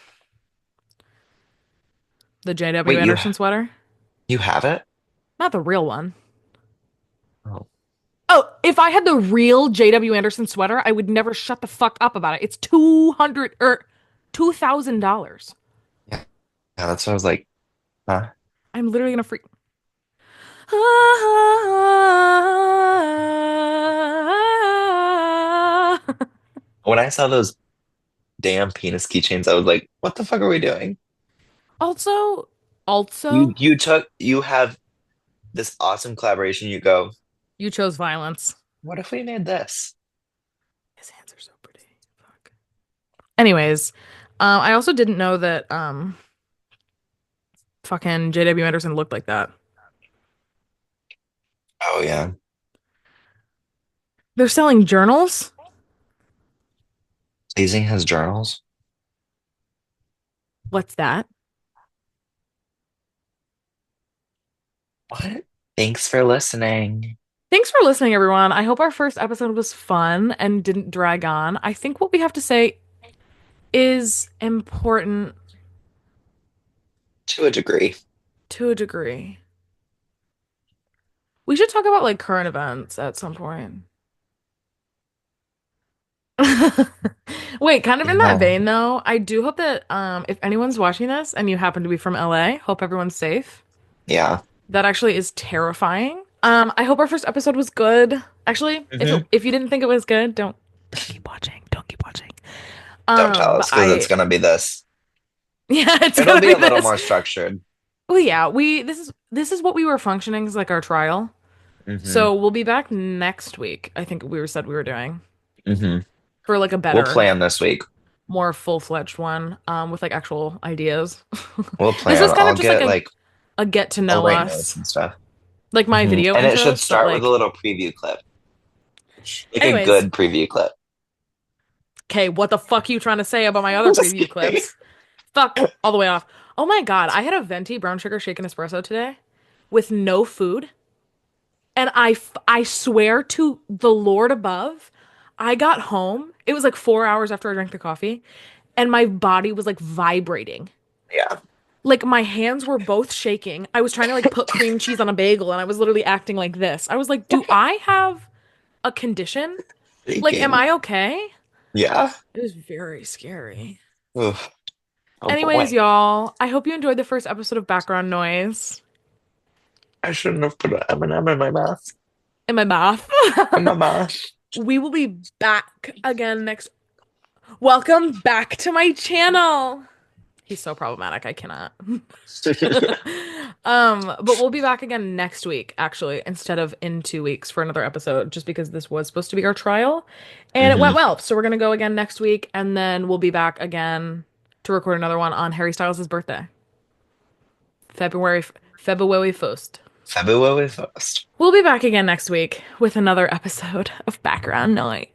The JW Wait, Anderson sweater. you have it? Not the real one. Oh, Oh, if I had the real JW Anderson sweater, I would never shut the fuck up about it. It's 200 or $2,000. yeah, yeah. That's what I was like. Huh? I'm literally gonna freak. When I saw those damn penis keychains, I was like, what the fuck are we doing? Also, You also, you took you have this awesome collaboration. You go, you chose violence. what if we made this? His hands are so pretty. Fuck. Anyways, I also didn't know that fucking JW Anderson looked like that. Oh yeah. They're selling journals? Hazing has journals. What's that? What? Thanks for listening. Thanks for listening, everyone. I hope our first episode was fun and didn't drag on. I think what we have to say is important To a degree. to a degree. We should talk about like current events at some point. Wait, kind of in that Yeah. vein though, I do hope that if anyone's watching this and you happen to be from LA, hope everyone's safe. Yeah. That actually is terrifying. I hope our first episode was good. Actually, Hmm. if you didn't think it was good, don't keep watching. Don't keep watching. Don't tell But us because it's I gonna be this. yeah, it's It'll gonna be be a little this. more structured. Well, yeah, we this is what we were functioning as like our trial. Hmm. So we'll be back next week. I think we were said we were doing Hmm. for like a We'll better, plan this week. more full-fledged one, with like actual ideas. We'll This plan. was kind I'll of just like get like a get to I'll know write notes us, and stuff. like my Hmm. video And it should intros, but start with a like, little preview clip. Like a anyways, good preview clip. okay, what the fuck you trying to say about my other I'm just preview kidding. clips? Fuck all the way off. Oh my God, I had a venti brown sugar shaken espresso today with no food. And I swear to the Lord above, I got home. It was like 4 hours after I drank the coffee, and my body was like vibrating. Yeah. Like my hands were both shaking. I was trying to like put cream cheese on a bagel, and I was literally acting like this. I was like, do I have a condition? Like, am Speaking. I okay? Yeah. It was very scary. Oof. Oh Anyways, boy. y'all, I hope you enjoyed the first episode of Background Noise I shouldn't have put an M&M in my mouth. in my mouth. In my mouth. We will be back again next. Welcome back to my channel. He's so problematic. I cannot. But we'll be back again next week, actually, instead of in 2 weeks for another episode, just because this was supposed to be our trial and it went Hmm. well. So we're gonna go again next week, and then we'll be back again to record another one on Harry Styles' birthday, February February 1st. February 1st. We'll be back again next week with another episode of Background Noise.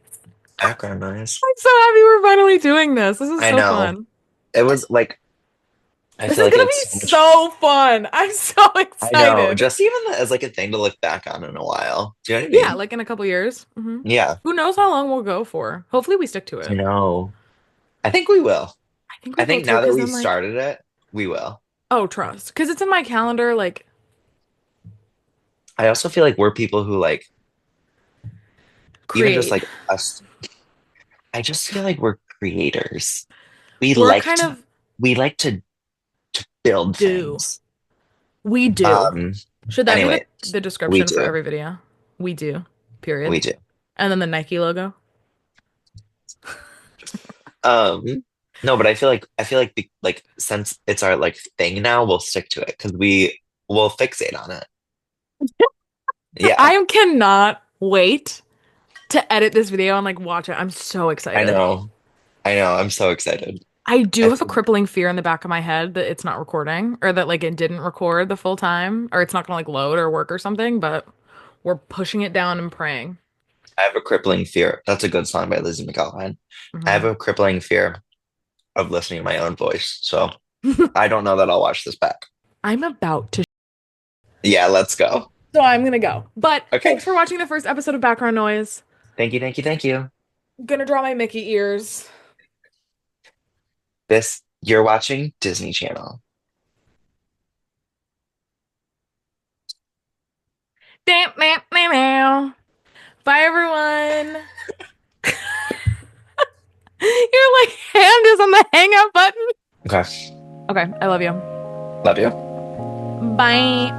Background noise. I'm so happy we're finally doing this. This is I so know. fun. It was like I This feel is like gonna it's be so much. so fun. I'm so I know, excited. just even as like a thing to look back on in a while. Do you know what I Yeah, mean? like in a couple years. Yeah, Who knows how long we'll go for? Hopefully we stick to I it. know. I think we will. I think we I will think too, now that because we've then like, started it, we will. oh, trust. Because it's in my calendar, like I also feel like we're people who like even just create. like us. I just feel like we're creators. We We're like kind to of we like to build do. things. We do. Um Should that be anyway, the we description for do. every video? We do. Period. We do. And then the Nike logo. Um, no, but I feel like like since it's our like thing now, we'll stick to it because we will fixate on it. Yeah, I cannot wait to edit this video and like watch it. I'm so I excited. know. I know. I'm so excited. I do I have a think crippling fear in the back of my head that it's not recording or that like it didn't record the full time or it's not gonna like load or work or something, but we're pushing it down and praying. I have a crippling fear. That's a good song by Lizzie McAlpine. I have Mhm. a crippling fear of listening to my own voice. So I don't know that I'll watch this back. I'm about to. Yeah, let's go. So I'm gonna go. But Okay. thanks for watching the first episode of Background Noise. Thank you, thank you, thank you. Gonna draw my Mickey ears. This, you're watching Disney Channel. Bye, everyone. Your like hand is on the hang up button. Okay. Okay, I love you. Love you. Bye.